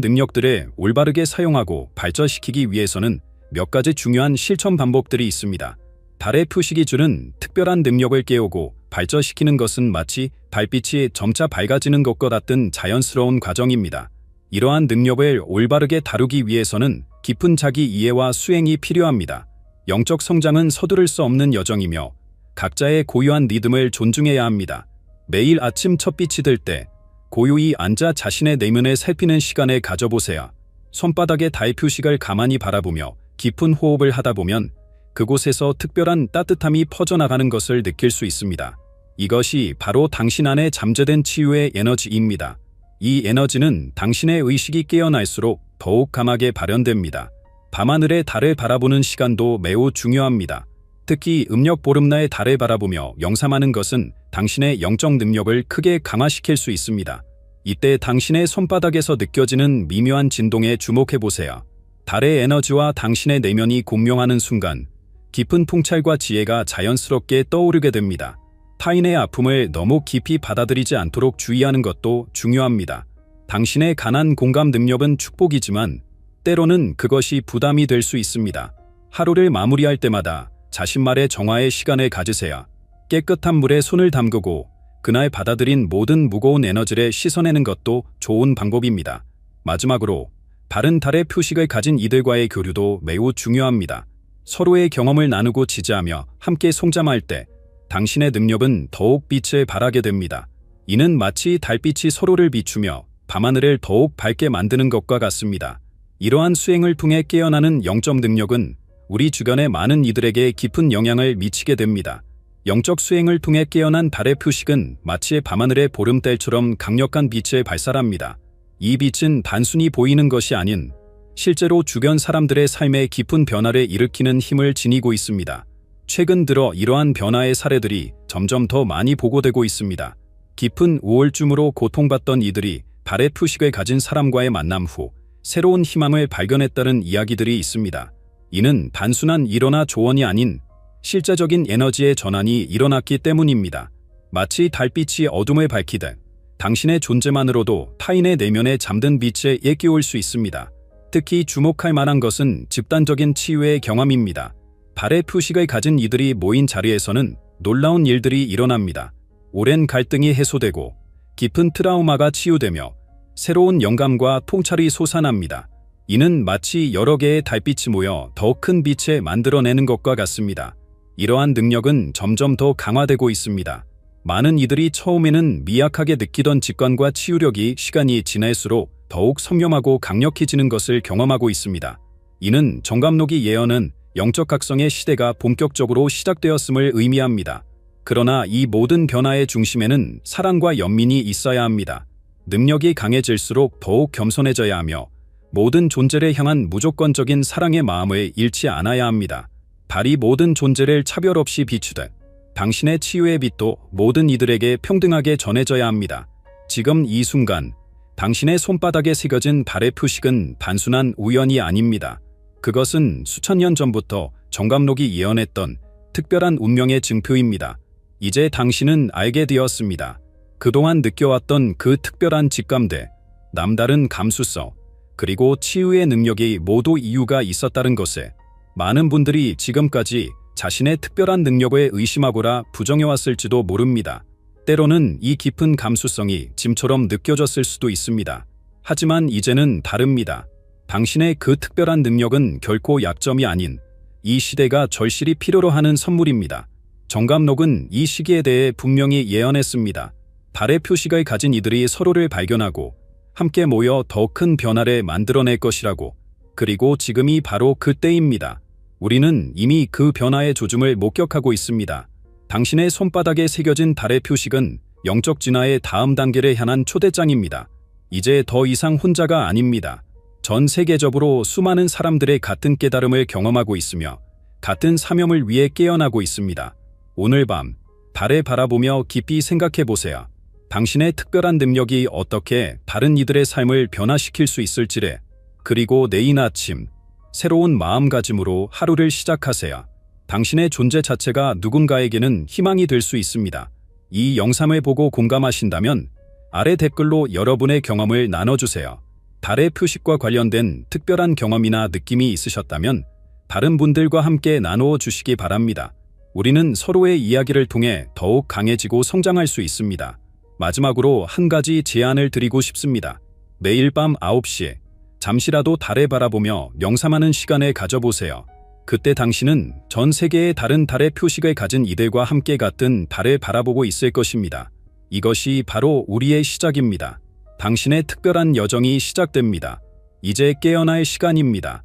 능력들을 올바르게 사용하고 발전시키기 위해서는 몇 가지 중요한 실천 방법들이 있습니다. 달의 표식이 주는 특별한 능력을 깨우고 발전시키는 것은 마치 달빛이 점차 밝아지는 것과 같은 자연스러운 과정입니다. 이러한 능력을 올바르게 다루기 위해서는 깊은 자기 이해와 수행이 필요합니다. 영적 성장은 서두를 수 없는 여정이며 각자의 고유한 리듬을 존중해야 합니다. 매일 아침 첫빛이 들 때 고요히 앉아 자신의 내면을 살피는 시간을 가져보세요. 손바닥의 달 표식을 가만히 바라보며 깊은 호흡을 하다 보면 그곳에서 특별한 따뜻함이 퍼져나가는 것을 느낄 수 있습니다. 이것이 바로 당신 안에 잠재된 치유의 에너지입니다. 이 에너지는 당신의 의식이 깨어날수록 더욱 강하게 발현됩니다. 밤하늘의 달을 바라보는 시간도 매우 중요합니다. 특히 음력 보름날의 달을 바라보며 명상하는 것은 당신의 영적 능력을 크게 강화시킬 수 있습니다. 이때 당신의 손바닥에서 느껴지는 미묘한 진동에 주목해보세요. 달의 에너지와 당신의 내면이 공명하는 순간 깊은 통찰과 지혜가 자연스럽게 떠오르게 됩니다. 타인의 아픔을 너무 깊이 받아들이지 않도록 주의하는 것도 중요합니다. 당신의 강한 공감 능력은 축복이지만 때로는 그것이 부담이 될 수 있습니다. 하루를 마무리할 때마다 자신만의 정화의 시간을 가지세요. 깨끗한 물에 손을 담그고 그날 받아들인 모든 무거운 에너지를 씻어내는 것도 좋은 방법입니다. 마지막으로 바른 달의 표식을 가진 이들과의 교류도 매우 중요합니다. 서로의 경험을 나누고 지지하며 함께 성장할 때 당신의 능력은 더욱 빛을 발하게 됩니다. 이는 마치 달빛이 서로를 비추며 밤하늘을 더욱 밝게 만드는 것과 같습니다. 이러한 수행을 통해 깨어나는 영적 능력은 우리 주변의 많은 이들에게 깊은 영향을 미치게 됩니다. 영적 수행을 통해 깨어난 달의 표식은 마치 밤하늘의 보름달처럼 강력한 빛을 발산합니다. 이 빛은 단순히 보이는 것이 아닌 실제로 주변 사람들의 삶에 깊은 변화를 일으키는 힘을 지니고 있습니다. 최근 들어 이러한 변화의 사례들이 점점 더 많이 보고되고 있습니다. 깊은 우울증으로 고통받던 이들이 달의 표식을 가진 사람과의 만남 후 새로운 희망을 발견했다는 이야기들이 있습니다. 이는 단순한 위로나 조언이 아닌 실제적인 에너지의 전환이 일어났기 때문입니다. 마치 달빛이 어둠을 밝히듯 당신의 존재만으로도 타인의 내면에 잠든 빛을 일깨울 수 있습니다. 특히 주목할 만한 것은 집단적인 치유의 경험입니다. 달의 표식을 가진 이들이 모인 자리에서는 놀라운 일들이 일어납니다. 오랜 갈등이 해소되고 깊은 트라우마가 치유되며 새로운 영감과 통찰이 솟아납니다. 이는 마치 여러 개의 달빛이 모여 더 큰 빛을 만들어내는 것과 같습니다. 이러한 능력은 점점 더 강화되고 있습니다. 많은 이들이 처음에는 미약하게 느끼던 직관과 치유력이 시간이 지날수록 더욱 선명하고 강력해지는 것을 경험하고 있습니다. 이는 정감록이 예언은 영적 각성의 시대가 본격적으로 시작되었음을 의미합니다. 그러나 이 모든 변화의 중심에는 사랑과 연민이 있어야 합니다. 능력이 강해질수록 더욱 겸손해져야 하며 모든 존재를 향한 무조건적인 사랑의 마음을 잃지 않아야 합니다. 달이 모든 존재를 차별 없이 비추듯 당신의 치유의 빛도 모든 이들에게 평등하게 전해져야 합니다. 지금 이 순간 당신의 손바닥에 새겨진 달의 표식은 단순한 우연이 아닙니다. 그것은 수천 년 전부터 정감록이 예언했던 특별한 운명의 증표입니다. 이제 당신은 알게 되었습니다. 그동안 느껴왔던 그 특별한 직감들, 남다른 감수성, 그리고 치유의 능력이 모두 이유가 있었다는 것을. 많은 분들이 지금까지 자신의 특별한 능력을 의심하거나 부정해왔을지도 모릅니다. 때로는 이 깊은 감수성이 짐처럼 느껴졌을 수도 있습니다. 하지만 이제는 다릅니다. 당신의 그 특별한 능력은 결코 약점이 아닌 이 시대가 절실히 필요로 하는 선물입니다. 정감록은 이 시기에 대해 분명히 예언했습니다. 달의 표식을 가진 이들이 서로를 발견하고 함께 모여 더 큰 변화를 만들어낼 것이라고. 그리고 지금이 바로 그때입니다. 우리는 이미 그 변화의 조짐을 목격하고 있습니다. 당신의 손바닥에 새겨진 달의 표식은 영적 진화의 다음 단계를 향한 초대장입니다. 이제 더 이상 혼자가 아닙니다. 전 세계적으로 수많은 사람들의 같은 깨달음을 경험하고 있으며 같은 사명을 위해 깨어나고 있습니다. 오늘 밤 달을 바라보며 깊이 생각해 보세요. 당신의 특별한 능력이 어떻게 다른 이들의 삶을 변화시킬 수 있을지를. 그리고 내일 아침 새로운 마음가짐으로 하루를 시작하세요. 당신의 존재 자체가 누군가에게는 희망이 될 수 있습니다. 이 영상을 보고 공감하신다면 아래 댓글로 여러분의 경험을 나눠주세요. 달의 표식과 관련된 특별한 경험이나 느낌이 있으셨다면 다른 분들과 함께 나누어 주시기 바랍니다. 우리는 서로의 이야기를 통해 더욱 강해지고 성장할 수 있습니다. 마지막으로 한 가지 제안을 드리고 싶습니다. 매일 밤 9시에 잠시라도 달을 바라보며 명상하는 시간을 가져보세요. 그때 당신은 전 세계의 다른 달의 표식을 가진 이들과 함께 같은 달을 바라보고 있을 것입니다. 이것이 바로 우리의 시작입니다. 당신의 특별한 여정이 시작됩니다. 이제 깨어날 시간입니다.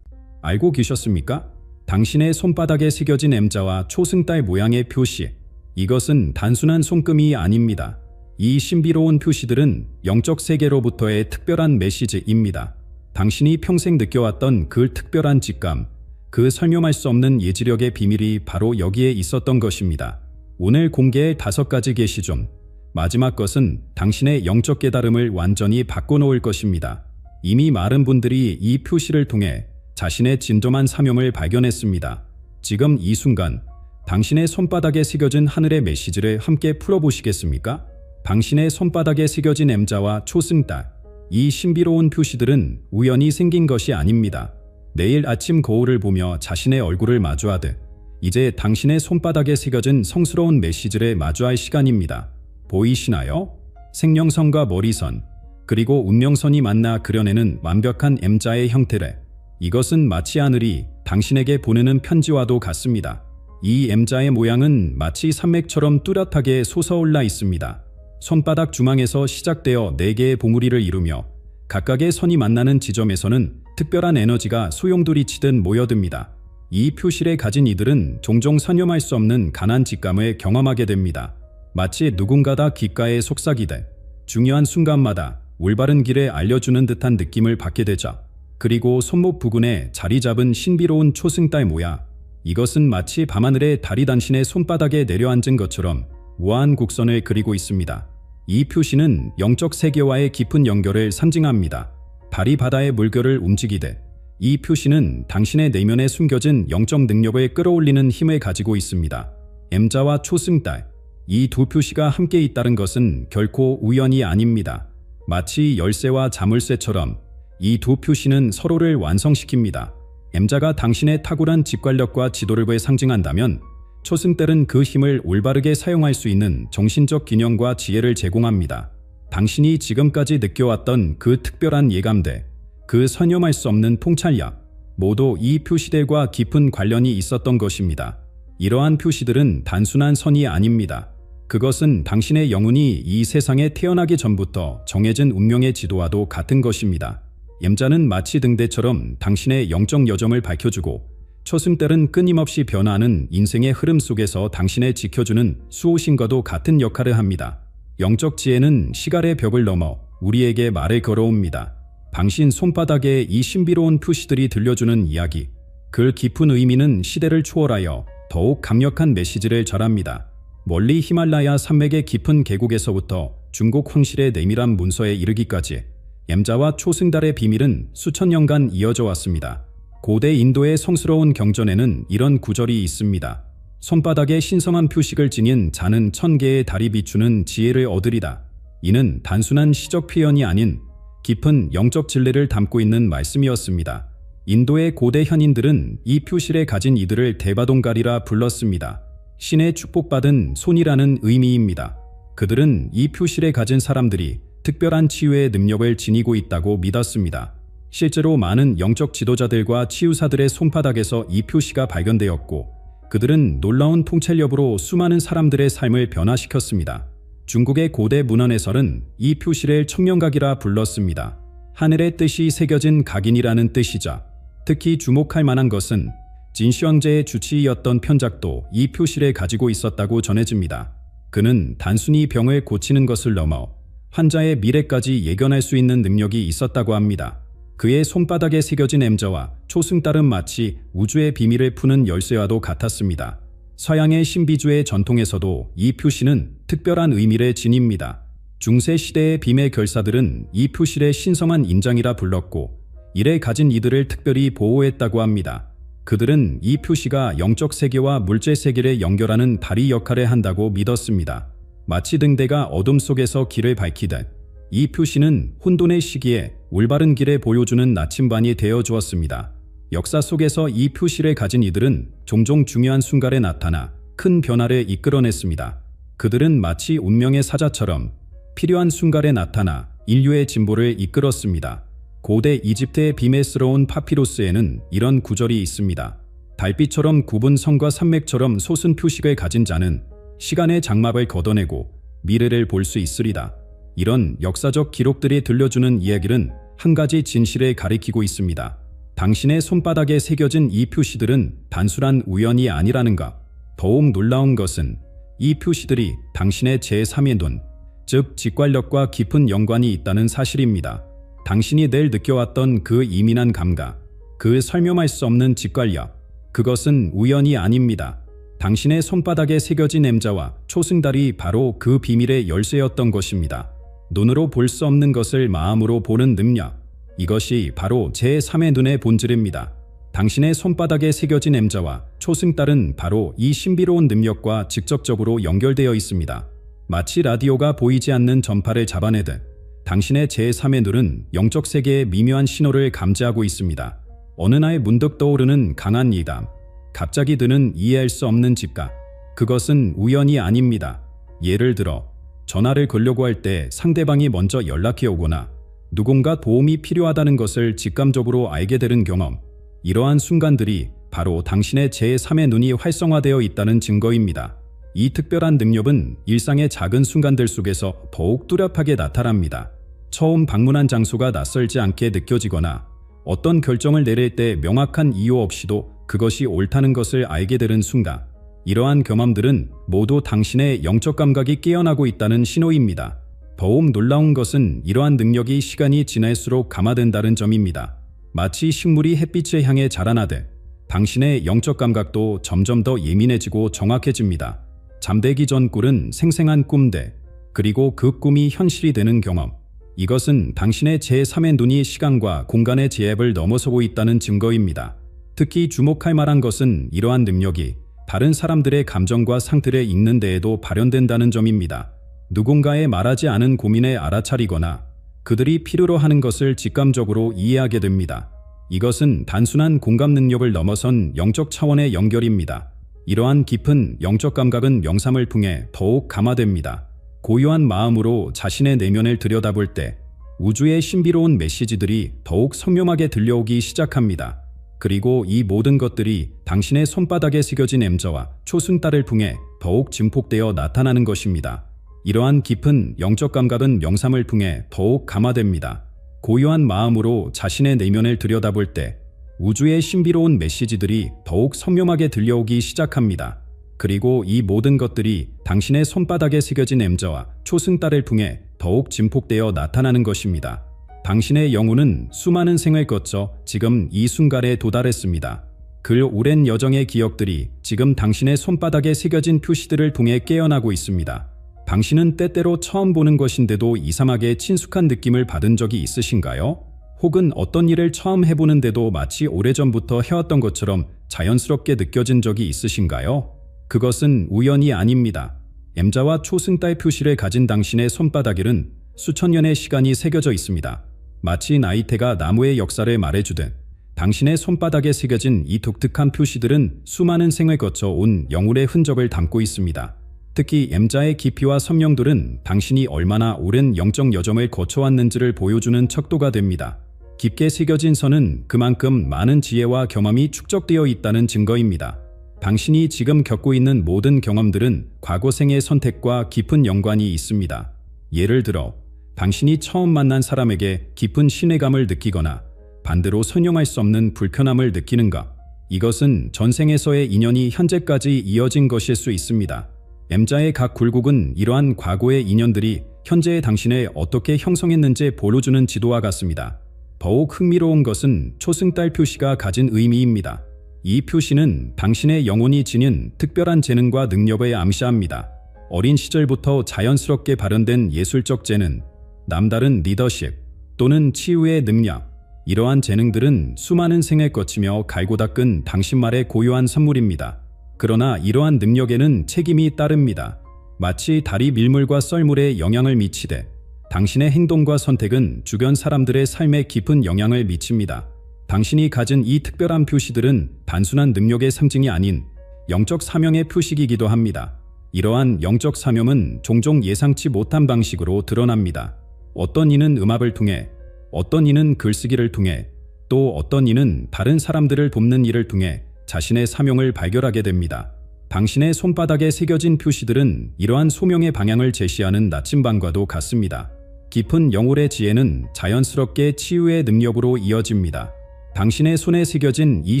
알고 계셨습니까? 당신의 손바닥에 새겨진 M자와 초승달 모양의 표시. 이것은 단순한 손금이 아닙니다. 이 신비로운 표시들은 영적 세계로부터의 특별한 메시지입니다. 당신이 평생 느껴왔던 그 특별한 직감, 그 설명할 수 없는 예지력의 비밀이 바로 여기에 있었던 것입니다. 오늘 공개할 5가지 계시 중 마지막 것은 당신의 영적 깨달음을 완전히 바꿔놓을 것입니다. 이미 많은 분들이 이 표시를 통해 자신의 진정한 사명을 발견했습니다. 지금 이 순간 당신의 손바닥에 새겨진 하늘의 메시지를 함께 풀어보시겠습니까? 당신의 손바닥에 새겨진 M자와 초승달, 이 신비로운 표시들은 우연히 생긴 것이 아닙니다. 내일 아침 거울을 보며 자신의 얼굴을 마주하듯 이제 당신의 손바닥에 새겨진 성스러운 메시지를 마주할 시간입니다. 보이시나요? 생명선과 머리선, 그리고 운명선이 만나 그려내는 완벽한 M자의 형태를. 이것은 마치 하늘이 당신에게 보내는 편지와도 같습니다. 이 M자의 모양은 마치 산맥처럼 뚜렷하게 솟아올라 있습니다. 손바닥 중앙에서 시작되어 4개의 봉우리를 이루며 각각의 선이 만나는 지점에서는 특별한 에너지가 소용돌이치듯 모여듭니다. 이 표시를 가진 이들은 종종 선념할 수 없는 강한 직감을 경험하게 됩니다. 마치 누군가가 귓가에 속삭이듯 중요한 순간마다 올바른 길을 알려주는 듯한 느낌을 받게 되죠. 그리고 손목 부근에 자리 잡은 신비로운 초승달 모양. 이것은 마치 밤하늘에 달이 당신의 손바닥에 내려앉은 것처럼 우아한 곡선을 그리고 있습니다. 이 표시는 영적 세계와의 깊은 연결을 상징합니다. 달이 바다의 물결을 움직이듯 이 표시는 당신의 내면에 숨겨진 영적 능력을 끌어올리는 힘을 가지고 있습니다. M자와 초승달, 이 두 표시가 함께 있다는 것은 결코 우연이 아닙니다. 마치 열쇠와 자물쇠처럼 이 두 표시는 서로를 완성시킵니다. M자가 당신의 탁월한 직관력과 지도력을 상징한다면 초승달은 그 힘을 올바르게 사용할 수 있는 정신적 균형과 지혜를 제공합니다. 당신이 지금까지 느껴왔던 그 특별한 예감들, 그 선념할 수 없는 통찰력, 모두 이 표시들과 깊은 관련이 있었던 것입니다. 이러한 표시들은 단순한 선이 아닙니다. 그것은 당신의 영혼이 이 세상에 태어나기 전부터 정해진 운명의 지도와도 같은 것입니다. M자는 마치 등대처럼 당신의 영적 여정을 밝혀주고 초승달은 끊임없이 변화하는 인생의 흐름 속에서 당신을 지켜주는 수호신과도 같은 역할을 합니다. 영적 지혜는 시간의 벽을 넘어 우리에게 말을 걸어옵니다. 당신 손바닥에 이 신비로운 표시들이 들려주는 이야기, 그 깊은 의미는 시대를 초월하여 더욱 강력한 메시지를 전합니다. 멀리 히말라야 산맥의 깊은 계곡에서부터 중국 황실의 내밀한 문서에 이르기까지 M자와 초승달의 비밀은 수천 년간 이어져 왔습니다. 고대 인도의 성스러운 경전에는 이런 구절이 있습니다. 손바닥에 신성한 표식을 지닌 자는 1000개의 달이 비추는 지혜를 얻으리다. 이는 단순한 시적 표현이 아닌 깊은 영적 진리를 담고 있는 말씀이었습니다. 인도의 고대 현인들은 이 표시를 가진 이들을 대바동갈이라 불렀습니다. 신의 축복받은 손이라는 의미입니다. 그들은 이 표시를 가진 사람들이 특별한 치유의 능력을 지니고 있다고 믿었습니다. 실제로 많은 영적 지도자들과 치유사들의 손바닥에서 이 표시가 발견되었고 그들은 놀라운 통찰력으로 수많은 사람들의 삶을 변화시켰습니다. 중국의 고대 문헌에서는 이 표시를 청명각이라 불렀습니다. 하늘의 뜻이 새겨진 각인이라는 뜻이자 특히 주목할 만한 것은 진시황제의 주치의였던 편작도 이 표시를 가지고 있었다고 전해집니다. 그는 단순히 병을 고치는 것을 넘어 환자의 미래까지 예견할 수 있는 능력이 있었다고 합니다. 그의 손바닥에 새겨진 M자와 초승달은 마치 우주의 비밀을 푸는 열쇠와도 같았습니다. 서양의 신비주의 전통에서도 이 표시는 특별한 의미를 지닙니다. 중세 시대의 빔의 결사들은 이 표시를 신성한 인장이라 불렀고 이를 가진 이들을 특별히 보호했다고 합니다. 그들은 이 표시가 영적 세계와 물질 세계를 연결하는 다리 역할을 한다고 믿었습니다. 마치 등대가 어둠 속에서 길을 밝히듯 이 표시는 혼돈의 시기에 올바른 길을 보여주는 나침반이 되어 주었습니다. 역사 속에서 이 표시를 가진 이들은 종종 중요한 순간에 나타나 큰 변화를 이끌어냈습니다. 그들은 마치 운명의 사자처럼 필요한 순간에 나타나 인류의 진보를 이끌었습니다. 고대 이집트의 비밀스러운 파피루스에는 이런 구절이 있습니다. 달빛처럼 굽은 성과 산맥처럼 솟은 표식을 가진 자는 시간의 장막을 걷어내고 미래를 볼 수 있으리다. 이런 역사적 기록들이 들려주는 이야기는 한 가지 진실을 가리키고 있습니다. 당신의 손바닥에 새겨진 이 표시들은 단순한 우연이 아니라는 것. 더욱 놀라운 것은 이 표시들이 당신의 제3의 눈, 즉 직관력과 깊은 연관이 있다는 사실입니다. 당신이 늘 느껴왔던 그 예민한 감각, 그 설명할 수 없는 직관력, 그것은 우연이 아닙니다. 당신의 손바닥에 새겨진 M자와 초승달이 바로 그 비밀의 열쇠였던 것입니다. 눈으로 볼 수 없는 것을 마음으로 보는 능력, 이것이 바로 제3의 눈의 본질입니다. 당신의 손바닥에 새겨진 M자와 초승달은 바로 이 신비로운 능력과 직접적으로 연결되어 있습니다. 마치 라디오가 보이지 않는 전파를 잡아내듯 당신의 제3의 눈은 영적 세계의 미묘한 신호를 감지하고 있습니다. 어느 날 문득 떠오르는 강한 이감, 갑자기 드는 이해할 수 없는 직감, 그것은 우연이 아닙니다. 예를 들어 전화를 걸려고 할 때 상대방이 먼저 연락해 오거나 누군가 도움이 필요하다는 것을 직감적으로 알게 되는 경험, 이러한 순간들이 바로 당신의 제3의 눈이 활성화되어 있다는 증거입니다. 이 특별한 능력은 일상의 작은 순간들 속에서 더욱 뚜렷하게 나타납니다. 처음 방문한 장소가 낯설지 않게 느껴지거나 어떤 결정을 내릴 때 명확한 이유 없이도 그것이 옳다는 것을 알게 되는 순간, 이러한 경험들은 모두 당신의 영적 감각이 깨어나고 있다는 신호입니다. 더욱 놀라운 것은 이러한 능력이 시간이 지날수록 감화된다는 점입니다. 마치 식물이 햇빛을 향해 자라나듯 당신의 영적 감각도 점점 더 예민해지고 정확해집니다. 잠들기 전 꿀은 생생한 꿈들, 그리고 그 꿈이 현실이 되는 경험, 이것은 당신의 제3의 눈이 시간과 공간의 제약을 넘어서고 있다는 증거입니다. 특히 주목할 만한 것은 이러한 능력이 다른 사람들의 감정과 상태를 읽는 데에도 발현된다는 점입니다. 누군가의 말하지 않은 고민에 알아차리거나 그들이 필요로 하는 것을 직감적으로 이해하게 됩니다. 이것은 단순한 공감 능력을 넘어선 영적 차원의 연결입니다. 이러한 깊은 영적 감각은 명상을 통해 더욱 감화됩니다. 고요한 마음으로 자신의 내면을 들여다볼 때 우주의 신비로운 메시지들이 더욱 선명하게 들려오기 시작합니다. 그리고 이 모든 것들이 당신의 손바닥에 새겨진 M자와 초승달을 통해 더욱 증폭되어 나타나는 것입니다. 이러한 깊은 영적 감각은 명상을 통해 더욱 감화됩니다. 고요한 마음으로 자신의 내면을 들여다볼 때 우주의 신비로운 메시지들이 더욱 선명하게 들려오기 시작합니다. 그리고 이 모든 것들이 당신의 손바닥에 새겨진 M자와 초승달을 통해 더욱 증폭되어 나타나는 것입니다. 당신의 영혼은 수많은 생을 거쳐 지금 이 순간에 도달했습니다. 그 오랜 여정의 기억들이 지금 당신의 손바닥에 새겨진 표시들을 통해 깨어나고 있습니다. 당신은 때때로 처음 보는 것인데도 이상하게 친숙한 느낌을 받은 적이 있으신가요? 혹은 어떤 일을 처음 해보는데도 마치 오래전부터 해왔던 것처럼 자연스럽게 느껴진 적이 있으신가요? 그것은 우연이 아닙니다. M자와 초승달 표시를 가진 당신의 손바닥에는 수천 년의 시간이 새겨져 있습니다. 마치 나이테가 나무의 역사를 말해주듯 당신의 손바닥에 새겨진 이 독특한 표시들은 수많은 생을 거쳐 온 영혼의 흔적을 담고 있습니다. 특히 M자의 깊이와 선명도는 당신이 얼마나 오랜 영적 여정을 거쳐왔는지를 보여주는 척도가 됩니다. 깊게 새겨진 선은 그만큼 많은 지혜와 경험이 축적되어 있다는 증거입니다. 당신이 지금 겪고 있는 모든 경험들은 과거 생의 선택과 깊은 연관이 있습니다. 예를 들어, 당신이 처음 만난 사람에게 깊은 신뢰감을 느끼거나 반대로 설명할 수 없는 불편함을 느끼는가? 이것은 전생에서의 인연이 현재까지 이어진 것일 수 있습니다. M자의 각 굴곡은 이러한 과거의 인연들이 현재의 당신을 어떻게 형성했는지 보여주는 지도와 같습니다. 더욱 흥미로운 것은 초승달 표시가 가진 의미입니다. 이 표시는 당신의 영혼이 지닌 특별한 재능과 능력을 암시합니다. 어린 시절부터 자연스럽게 발현된 예술적 재능, 남다른 리더십 또는 치유의 능력, 이러한 재능들은 수많은 생을 거치며 갈고 닦은 당신만의 고유한 선물입니다. 그러나 이러한 능력에는 책임이 따릅니다. 마치 달이 밀물과 썰물에 영향을 미치되 당신의 행동과 선택은 주변 사람들의 삶에 깊은 영향을 미칩니다. 당신이 가진 이 특별한 표시들은 단순한 능력의 상징이 아닌 영적 사명의 표식이기도 합니다. 이러한 영적 사명은 종종 예상치 못한 방식으로 드러납니다. 어떤 이는 음악을 통해, 어떤 이는 글쓰기를 통해, 또 어떤 이는 다른 사람들을 돕는 일을 통해 자신의 사명을 발견하게 됩니다. 당신의 손바닥에 새겨진 표시들은 이러한 소명의 방향을 제시하는 나침반과도 같습니다. 깊은 영혼의 지혜는 자연스럽게 치유의 능력으로 이어집니다. 당신의 손에 새겨진 이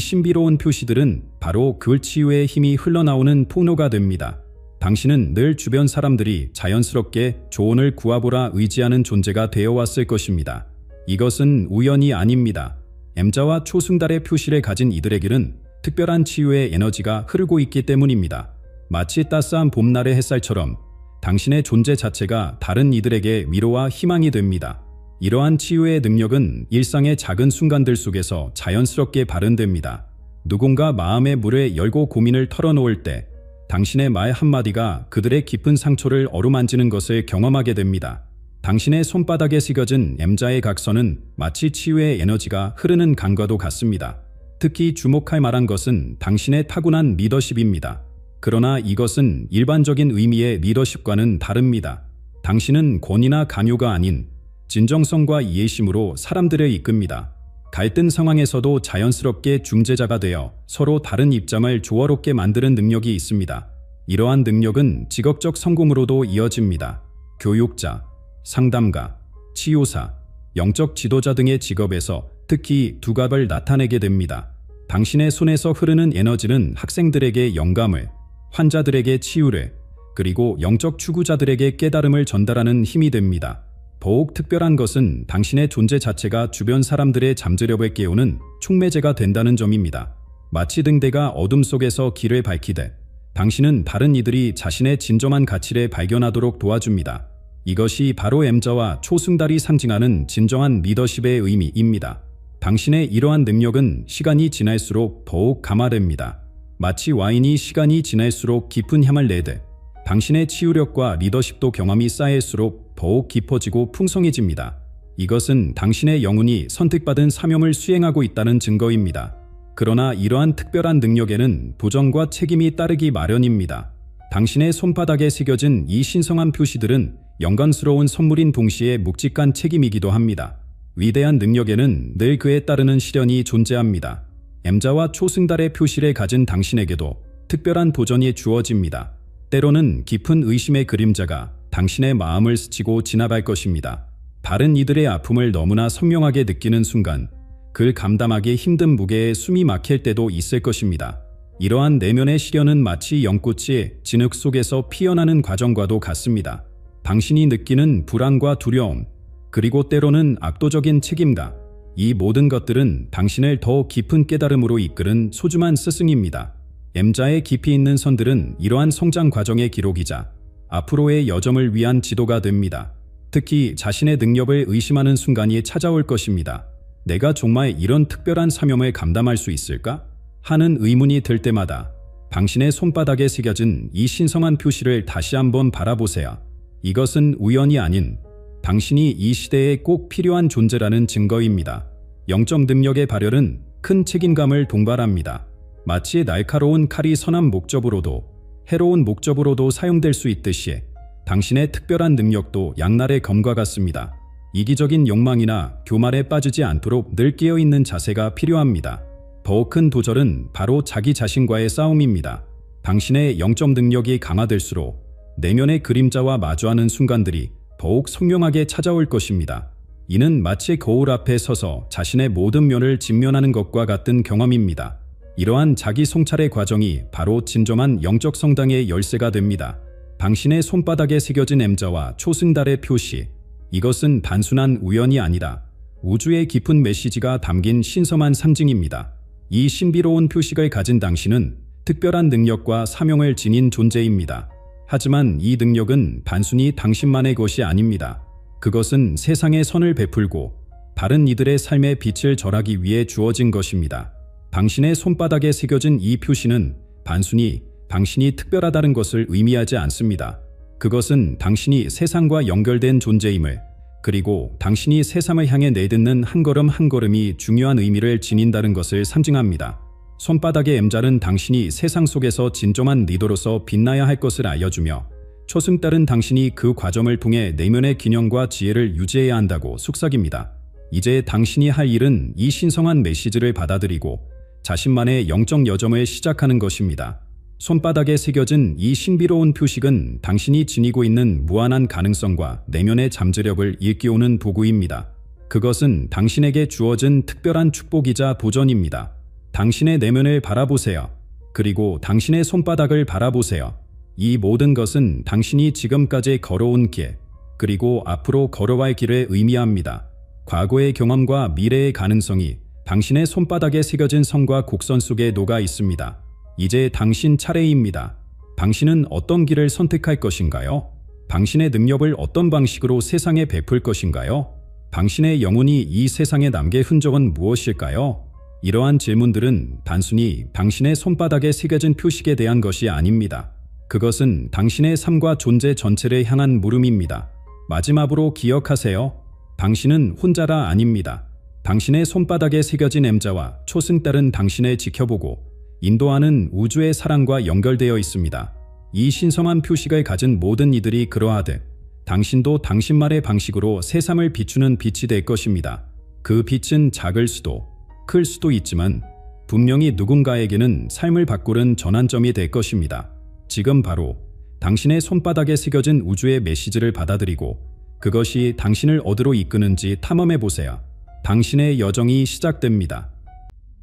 신비로운 표시들은 바로 그 치유의 힘이 흘러나오는 통로가 됩니다. 당신은 늘 주변 사람들이 자연스럽게 조언을 구하보라 의지하는 존재가 되어왔을 것입니다. 이것은 우연이 아닙니다. M자와 초승달의 표시를 가진 이들에게는 특별한 치유의 에너지가 흐르고 있기 때문입니다. 마치 따스한 봄날의 햇살처럼 당신의 존재 자체가 다른 이들에게 위로와 희망이 됩니다. 이러한 치유의 능력은 일상의 작은 순간들 속에서 자연스럽게 발현됩니다. 누군가 마음의 문을 열고 고민을 털어놓을 때 당신의 말 한마디가 그들의 깊은 상처를 어루만지는 것을 경험하게 됩니다. 당신의 손바닥에 새겨진 M자의 각선은 마치 치유의 에너지가 흐르는 강과도 같습니다. 특히 주목할 만한 것은 당신의 타고난 리더십입니다. 그러나 이것은 일반적인 의미의 리더십과는 다릅니다. 당신은 권위나 강요가 아닌 진정성과 이해심으로 사람들을 이끕니다. 갈등 상황에서도 자연스럽게 중재자가 되어 서로 다른 입장을 조화롭게 만드는 능력이 있습니다. 이러한 능력은 직업적 성공으로도 이어집니다. 교육자, 상담가, 치유사, 영적 지도자 등의 직업에서 특히 두각을 나타내게 됩니다. 당신의 손에서 흐르는 에너지는 학생들에게 영감을, 환자들에게 치유를, 그리고 영적 추구자들에게 깨달음을 전달하는 힘이 됩니다. 더욱 특별한 것은 당신의 존재 자체가 주변 사람들의 잠재력을 깨우는 촉매제가 된다는 점입니다. 마치 등대가 어둠 속에서 길을 밝히되 당신은 다른 이들이 자신의 진정한 가치를 발견하도록 도와줍니다. 이것이 바로 M자와 초승달이 상징하는 진정한 리더십의 의미입니다. 당신의 이러한 능력은 시간이 지날수록 더욱 감화됩니다. 마치 와인이 시간이 지날수록 깊은 향을 내듯 당신의 치유력과 리더십도 경험이 쌓일수록 더욱 깊어지고 풍성해집니다. 이것은 당신의 영혼이 선택받은 사명을 수행하고 있다는 증거입니다. 그러나 이러한 특별한 능력에는 도전과 책임이 따르기 마련입니다. 당신의 손바닥에 새겨진 이 신성한 표시들은 영광스러운 선물인 동시에 묵직한 책임이기도 합니다. 위대한 능력에는 늘 그에 따르는 시련이 존재합니다. M자와 초승달의 표시를 가진 당신에게도 특별한 도전이 주어집니다. 때로는 깊은 의심의 그림자가 당신의 마음을 스치고 지나갈 것입니다. 다른 이들의 아픔을 너무나 선명하게 느끼는 순간 그를 감당하기 힘든 무게에 숨이 막힐 때도 있을 것입니다. 이러한 내면의 시련은 마치 연꽃이 진흙 속에서 피어나는 과정과도 같습니다. 당신이 느끼는 불안과 두려움, 그리고 때로는 압도적인 책임감, 이 모든 것들은 당신을 더 깊은 깨달음으로 이끄는 소중한 스승입니다. M자의 깊이 있는 선들은 이러한 성장 과정의 기록이자 앞으로의 여정을 위한 지도가 됩니다. 특히 자신의 능력을 의심하는 순간이 찾아올 것입니다. 내가 정말 이런 특별한 사명을 감당할 수 있을까? 하는 의문이 들 때마다 당신의 손바닥에 새겨진 이 신성한 표시를 다시 한번 바라보세요. 이것은 우연이 아닌 당신이 이 시대에 꼭 필요한 존재라는 증거입니다. 영적 능력의 발현은 큰 책임감을 동반합니다. 마치 날카로운 칼이 선한 목적으로도 해로운 목적으로도 사용될 수 있듯이 당신의 특별한 능력도 양날의 검과 같습니다. 이기적인 욕망이나 교만에 빠지지 않도록 늘 깨어있는 자세가 필요합니다. 더 큰 도전은 바로 자기 자신과의 싸움입니다. 당신의 영적 능력이 강화될수록 내면의 그림자와 마주하는 순간들이 더욱 선명하게 찾아올 것입니다. 이는 마치 거울 앞에 서서 자신의 모든 면을 직면하는 것과 같은 경험입니다. 이러한 자기 성찰의 과정이 바로 진정한 영적 성장의 열쇠가 됩니다. 당신의 손바닥에 새겨진 M자와 초승달의 표시, 이것은 단순한 우연이 아니라 우주의 깊은 메시지가 담긴 신성한 상징입니다. 이 신비로운 표식을 가진 당신은 특별한 능력과 사명을 지닌 존재입니다. 하지만 이 능력은 단순히 당신만의 것이 아닙니다. 그것은 세상에 선을 베풀고 다른 이들의 삶의 빛을 절하기 위해 주어진 것입니다. 당신의 손바닥에 새겨진 이 표시는 단순히 당신이 특별하다는 것을 의미하지 않습니다. 그것은 당신이 세상과 연결된 존재임을, 그리고 당신이 세상을 향해 내딛는 한 걸음 한 걸음이 중요한 의미를 지닌다는 것을 상징합니다. 손바닥의 M자는 당신이 세상 속에서 진정한 리더로서 빛나야 할 것을 알려주며, 초승달은 당신이 그 과정을 통해 내면의 균형과 지혜를 유지해야 한다고 속삭입니다. 이제 당신이 할 일은 이 신성한 메시지를 받아들이고 자신만의 영적 여정을 시작하는 것입니다. 손바닥에 새겨진 이 신비로운 표식은 당신이 지니고 있는 무한한 가능성과 내면의 잠재력을 일깨우는 도구입니다. 그것은 당신에게 주어진 특별한 축복이자 보전입니다. 당신의 내면을 바라보세요. 그리고 당신의 손바닥을 바라보세요. 이 모든 것은 당신이 지금까지 걸어온 길, 그리고 앞으로 걸어갈 길을 의미합니다. 과거의 경험과 미래의 가능성이 당신의 손바닥에 새겨진 선과 곡선 속에 녹아 있습니다. 이제 당신 차례입니다. 당신은 어떤 길을 선택할 것인가요? 당신의 능력을 어떤 방식으로 세상에 베풀 것인가요? 당신의 영혼이 이 세상에 남길 흔적은 무엇일까요? 이러한 질문들은 단순히 당신의 손바닥에 새겨진 표식에 대한 것이 아닙니다. 그것은 당신의 삶과 존재 전체를 향한 물음입니다. 마지막으로 기억하세요. 당신은 혼자라 아닙니다. 당신의 손바닥에 새겨진 M자와 초승달은 당신을 지켜보고 인도하는 우주의 사랑과 연결되어 있습니다. 이 신성한 표식을 가진 모든 이들이 그러하듯 당신도 당신만의 방식으로 세상을 비추는 빛이 될 것입니다. 그 빛은 작을 수도 클 수도 있지만 분명히 누군가에게는 삶을 바꾸는 전환점이 될 것입니다. 지금 바로 당신의 손바닥에 새겨진 우주의 메시지를 받아들이고 그것이 당신을 어디로 이끄는지 탐험해 보세요. 당신의 여정이 시작됩니다.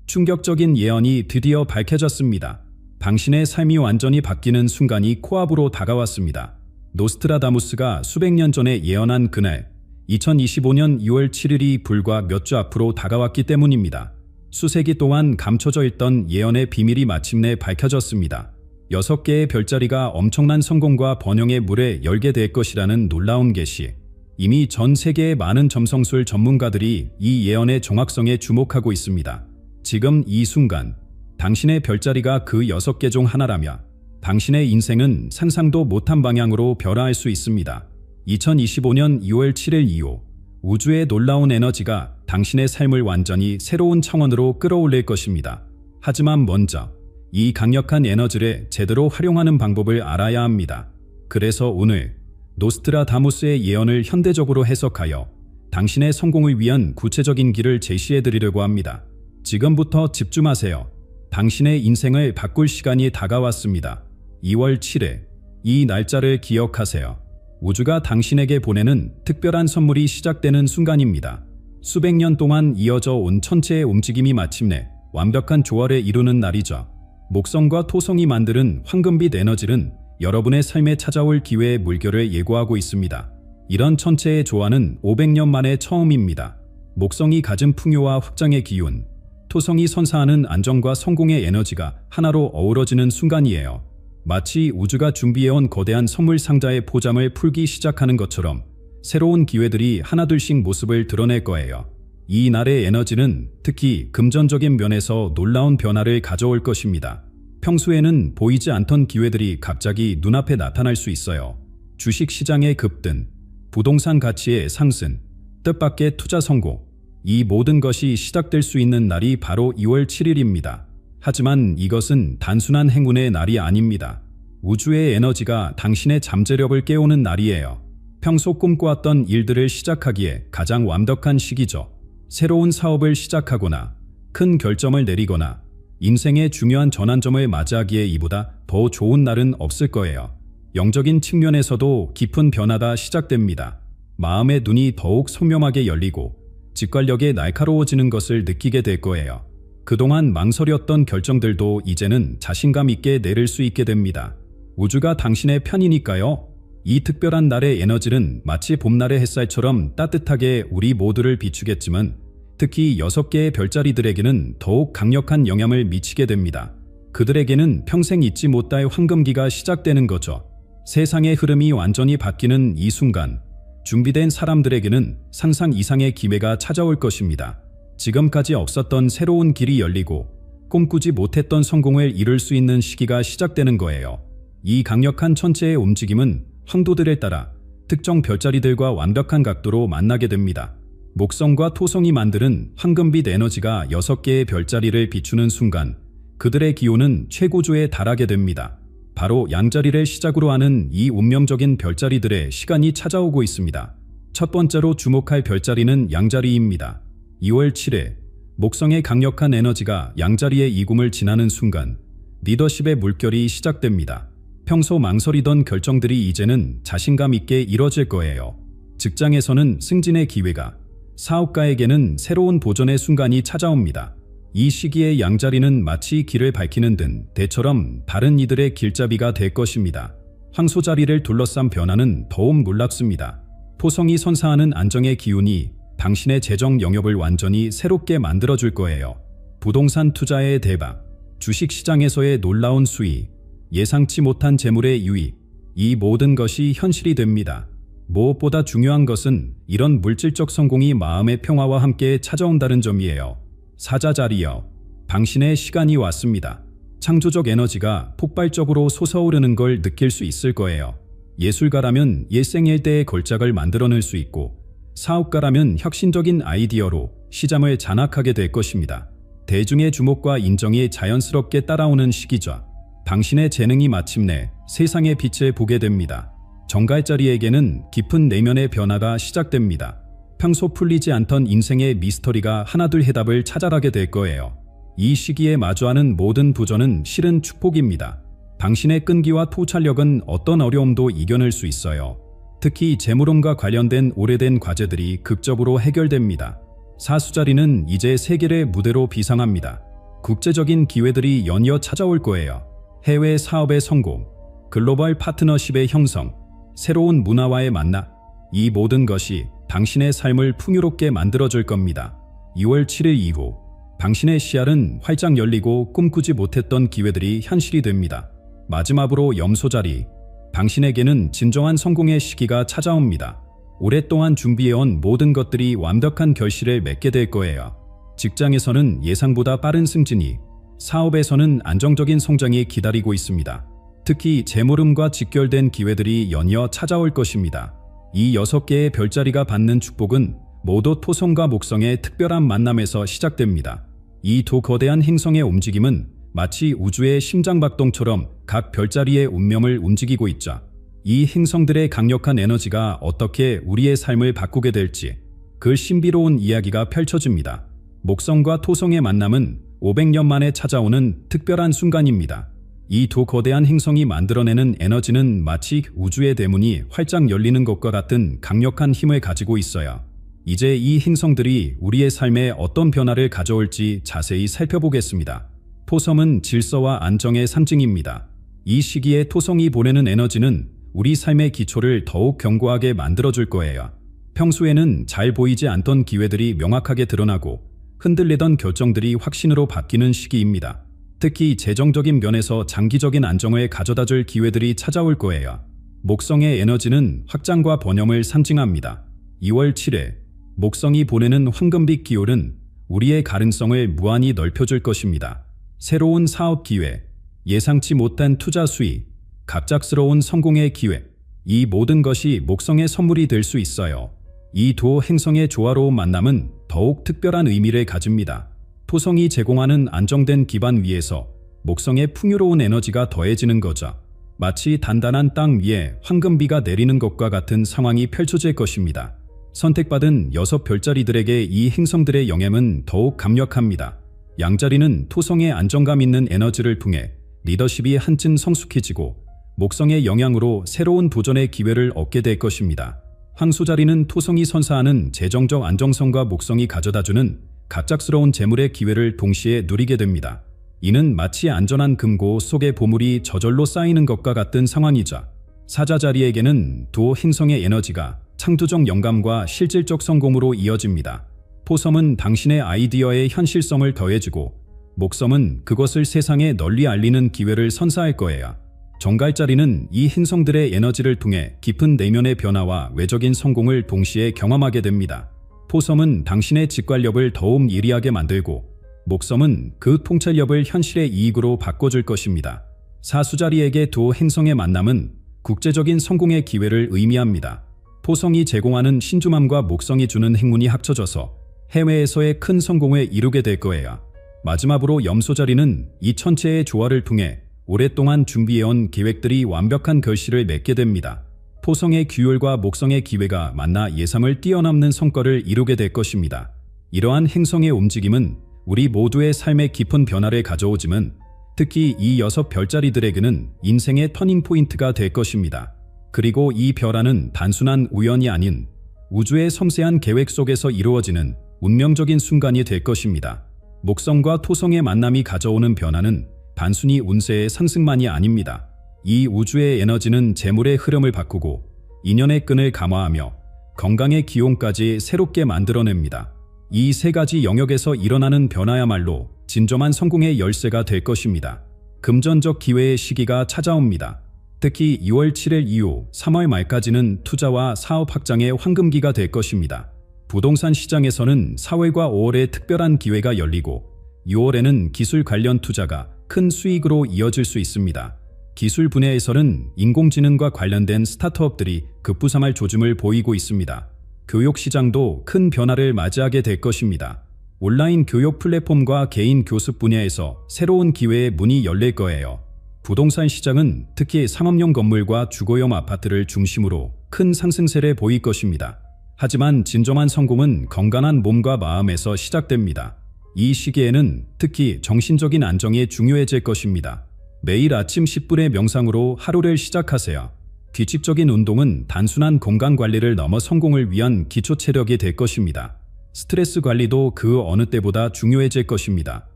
충격적인 예언이 드디어 밝혀졌습니다. 당신의 삶이 완전히 바뀌는 순간이 코앞으로 다가왔습니다. 노스트라다무스가 수백 년 전에 예언한 그날, 2025년 2월 7일이 불과 몇 주 앞으로 다가왔기 때문입니다. 수세기 동안 감춰져 있던 예언의 비밀이 마침내 밝혀졌습니다. 6개의 별자리가 엄청난 성공과 번영의 물에 열게 될 것이라는 놀라운 계시. 이미 전 세계의 많은 점성술 전문가들이 이 예언의 정확성에 주목하고 있습니다. 지금 이 순간, 당신의 별자리가 그 6개 중 하나라며 당신의 인생은 상상도 못한 방향으로 변화할 수 있습니다. 2025년 2월 7일 이후 우주의 놀라운 에너지가 당신의 삶을 완전히 새로운 차원으로 끌어올릴 것입니다. 하지만 먼저 이 강력한 에너지를 제대로 활용하는 방법을 알아야 합니다. 그래서 오늘 노스트라다무스의 예언을 현대적으로 해석하여 당신의 성공을 위한 구체적인 길을 제시해 드리려고 합니다. 지금부터 집중하세요. 당신의 인생을 바꿀 시간이 다가왔습니다. 2월 7일, 이 날짜를 기억하세요. 우주가 당신에게 보내는 특별한 선물이 시작되는 순간입니다. 수백 년 동안 이어져 온 천체의 움직임이 마침내 완벽한 조화를 이루는 날이죠. 목성과 토성이 만드는 황금빛 에너지는 여러분의 삶에 찾아올 기회의 물결을 예고하고 있습니다. 이런 천체의 조화는 500년 만에 처음입니다. 목성이 가진 풍요와 확장의 기운, 토성이 선사하는 안정과 성공의 에너지가 하나로 어우러지는 순간이에요. 마치 우주가 준비해온 거대한 선물 상자의 포장을 풀기 시작하는 것처럼 새로운 기회들이 하나둘씩 모습을 드러낼 거예요. 이 날의 에너지는 특히 금전적인 면에서 놀라운 변화를 가져올 것입니다. 평소에는 보이지 않던 기회들이 갑자기 눈앞에 나타날 수 있어요. 주식 시장의 급등, 부동산 가치의 상승, 뜻밖의 투자 성공, 이 모든 것이 시작될 수 있는 날이 바로 2월 7일입니다. 하지만 이것은 단순한 행운의 날이 아닙니다. 우주의 에너지가 당신의 잠재력을 깨우는 날이에요. 평소 꿈꿔왔던 일들을 시작하기에 가장 완벽한 시기죠. 새로운 사업을 시작하거나 큰 결정을 내리거나 인생의 중요한 전환점을 맞이하기에 이보다 더 좋은 날은 없을 거예요. 영적인 측면에서도 깊은 변화가 시작됩니다. 마음의 눈이 더욱 선명하게 열리고 직관력이 날카로워지는 것을 느끼게 될 거예요. 그동안 망설였던 결정들도 이제는 자신감 있게 내릴 수 있게 됩니다. 우주가 당신의 편이니까요. 이 특별한 날의 에너지는 마치 봄날의 햇살처럼 따뜻하게 우리 모두를 비추겠지만 특히 6개의 별자리들에게는 더욱 강력한 영향을 미치게 됩니다. 그들에게는 평생 잊지 못할 황금기가 시작되는 거죠. 세상의 흐름이 완전히 바뀌는 이 순간, 준비된 사람들에게는 상상 이상의 기회가 찾아올 것입니다. 지금까지 없었던 새로운 길이 열리고 꿈꾸지 못했던 성공을 이룰 수 있는 시기가 시작되는 거예요. 이 강력한 천체의 움직임은 황도들에 따라 특정 별자리들과 완벽한 각도로 만나게 됩니다. 목성과 토성이 만드는 황금빛 에너지가 6개의 별자리를 비추는 순간 그들의 기호는 최고조에 달하게 됩니다. 바로 양자리를 시작으로 하는 이 운명적인 별자리들의 시간이 찾아오고 있습니다. 첫 번째로 주목할 별자리는 양자리입니다. 2월 7일, 목성의 강력한 에너지가 양자리의 이굼을 지나는 순간 리더십의 물결이 시작됩니다. 평소 망설이던 결정들이 이제는 자신감 있게 이뤄질 거예요. 직장에서는 승진의 기회가, 사업가에게는 새로운 도전의 순간이 찾아옵니다. 이 시기에 양자리는 마치 길을 밝히는 대처럼 다른 이들의 길잡이가 될 것입니다. 황소자리를 둘러싼 변화는 더욱 놀랍습니다. 토성이 선사하는 안정의 기운이 당신의 재정 영역을 완전히 새롭게 만들어줄 거예요. 부동산 투자의 대박, 주식시장에서의 놀라운 수익, 예상치 못한 재물의 유입, 이 모든 것이 현실이 됩니다. 무엇보다 중요한 것은 이런 물질적 성공이 마음의 평화와 함께 찾아온다는 점이에요. 사자자리여, 당신의 시간이 왔습니다. 창조적 에너지가 폭발적으로 솟아오르는 걸 느낄 수 있을 거예요. 예술가라면 일생일대의 걸작을 만들어낼 수 있고 사업가라면 혁신적인 아이디어로 시장을 장악하게 될 것입니다. 대중의 주목과 인정이 자연스럽게 따라오는 시기죠. 당신의 재능이 마침내 세상의 빛을 보게 됩니다. 정갈자리에게는 깊은 내면의 변화가 시작됩니다. 평소 풀리지 않던 인생의 미스터리가 하나둘 해답을 찾아가게 될 거예요. 이 시기에 마주하는 모든 부전은 실은 축복입니다. 당신의 끈기와 통찰력은 어떤 어려움도 이겨낼 수 있어요. 특히 재물운과 관련된 오래된 과제들이 극적으로 해결됩니다. 사수자리는 이제 세계의 무대로 비상합니다. 국제적인 기회들이 연이어 찾아올 거예요. 해외 사업의 성공, 글로벌 파트너십의 형성, 새로운 문화와의 만남, 이 모든 것이 당신의 삶을 풍요롭게 만들어줄 겁니다. 2월 7일 이후 당신의 시야는 활짝 열리고 꿈꾸지 못했던 기회들이 현실이 됩니다. 마지막으로 염소자리, 당신에게는 진정한 성공의 시기가 찾아옵니다. 오랫동안 준비해온 모든 것들이 완벽한 결실을 맺게 될 거예요. 직장에서는 예상보다 빠른 승진이, 사업에서는 안정적인 성장이 기다리고 있습니다. 특히 재물음과 직결된 기회들이 연이어 찾아올 것입니다. 이 6개의 별자리가 받는 축복은 모두 토성과 목성의 특별한 만남에서 시작됩니다. 이 두 거대한 행성의 움직임은 마치 우주의 심장박동처럼 각 별자리의 운명을 움직이고 있죠. 이 행성들의 강력한 에너지가 어떻게 우리의 삶을 바꾸게 될지 그 신비로운 이야기가 펼쳐집니다. 목성과 토성의 만남은 500년 만에 찾아오는 특별한 순간입니다. 이 두 거대한 행성이 만들어내는 에너지는 마치 우주의 대문이 활짝 열리는 것과 같은 강력한 힘을 가지고 있어요. 이제 이 행성들이 우리의 삶에 어떤 변화를 가져올지 자세히 살펴보겠습니다. 토성은 질서와 안정의 상징입니다. 이 시기에 토성이 보내는 에너지는 우리 삶의 기초를 더욱 견고하게 만들어줄 거예요. 평소에는 잘 보이지 않던 기회들이 명확하게 드러나고 흔들리던 결정들이 확신으로 바뀌는 시기입니다. 특히 재정적인 면에서 장기적인 안정을 가져다줄 기회들이 찾아올 거예요. 목성의 에너지는 확장과 번영을 상징합니다. 2월 7일, 목성이 보내는 황금빛 기울은 우리의 가능성을 무한히 넓혀줄 것입니다. 새로운 사업 기회, 예상치 못한 투자 수익, 갑작스러운 성공의 기회, 이 모든 것이 목성의 선물이 될 수 있어요. 이 두 행성의 조화로운 만남은 더욱 특별한 의미를 가집니다. 토성이 제공하는 안정된 기반 위에서 목성의 풍요로운 에너지가 더해지는 거죠. 마치 단단한 땅 위에 황금비가 내리는 것과 같은 상황이 펼쳐질 것입니다. 선택받은 6별자리들에게 이 행성들의 영향은 더욱 강력합니다. 양자리는 토성의 안정감 있는 에너지를 통해 리더십이 한층 성숙해지고 목성의 영향으로 새로운 도전의 기회를 얻게 될 것입니다. 황소자리는 토성이 선사하는 재정적 안정성과 목성이 가져다주는 갑작스러운 재물의 기회를 동시에 누리게 됩니다. 이는 마치 안전한 금고 속에 보물이 저절로 쌓이는 것과 같은 상황이죠. 사자자리에게는 두 행성의 에너지가 창조적 영감과 실질적 성공으로 이어집니다. 토성은 당신의 아이디어의 현실성을 더해주고 목성은 그것을 세상에 널리 알리는 기회를 선사할 거예요. 정갈자리는 이 행성들의 에너지를 통해 깊은 내면의 변화와 외적인 성공을 동시에 경험하게 됩니다. 토성은 당신의 직관력을 더욱 예리하게 만들고 목성은 그 통찰력을 현실의 이익으로 바꿔줄 것입니다. 사수자리에게 두 행성의 만남은 국제적인 성공의 기회를 의미합니다. 토성이 제공하는 신중함과 목성이 주는 행운이 합쳐져서 해외에서의 큰 성공을 이루게 될 거예요. 마지막으로 염소자리는 이 천체의 조화를 통해 오랫동안 준비해온 계획들이 완벽한 결실을 맺게 됩니다. 토성의 규율과 목성의 기회가 만나 예상을 뛰어넘는 성과를 이루게 될 것입니다. 이러한 행성의 움직임은 우리 모두의 삶에 깊은 변화를 가져오지만 특히 이 6별자리들에게는 인생의 터닝포인트가 될 것입니다. 그리고 이 변화는 단순한 우연이 아닌 우주의 섬세한 계획 속에서 이루어지는 운명적인 순간이 될 것입니다. 목성과 토성의 만남이 가져오는 변화는 단순히 운세의 상승만이 아닙니다. 이 우주의 에너지는 재물의 흐름을 바꾸고 인연의 끈을 감화하며 건강의 기운까지 새롭게 만들어냅니다. 이 세 가지 영역에서 일어나는 변화야말로 진정한 성공의 열쇠가 될 것입니다. 금전적 기회의 시기가 찾아옵니다. 특히 2월 7일 이후 3월 말까지는 투자와 사업 확장의 황금기가 될 것입니다. 부동산 시장에서는 4월과 5월에 특별한 기회가 열리고 6월에는 기술 관련 투자가 큰 수익으로 이어질 수 있습니다. 기술 분야에서는 인공지능과 관련된 스타트업들이 급부상할 조짐을 보이고 있습니다. 교육 시장도 큰 변화를 맞이하게 될 것입니다. 온라인 교육 플랫폼과 개인 교습 분야에서 새로운 기회의 문이 열릴 거예요. 부동산 시장은 특히 상업용 건물과 주거용 아파트를 중심으로 큰 상승세를 보일 것입니다. 하지만 진정한 성공은 건강한 몸과 마음에서 시작됩니다. 이 시기에는 특히 정신적인 안정이 중요해질 것입니다. 매일 아침 10분의 명상으로 하루를 시작하세요. 규칙적인 운동은 단순한 건강관리를 넘어 성공을 위한 기초 체력이 될 것입니다. 스트레스 관리도 그 어느 때보다 중요해질 것입니다.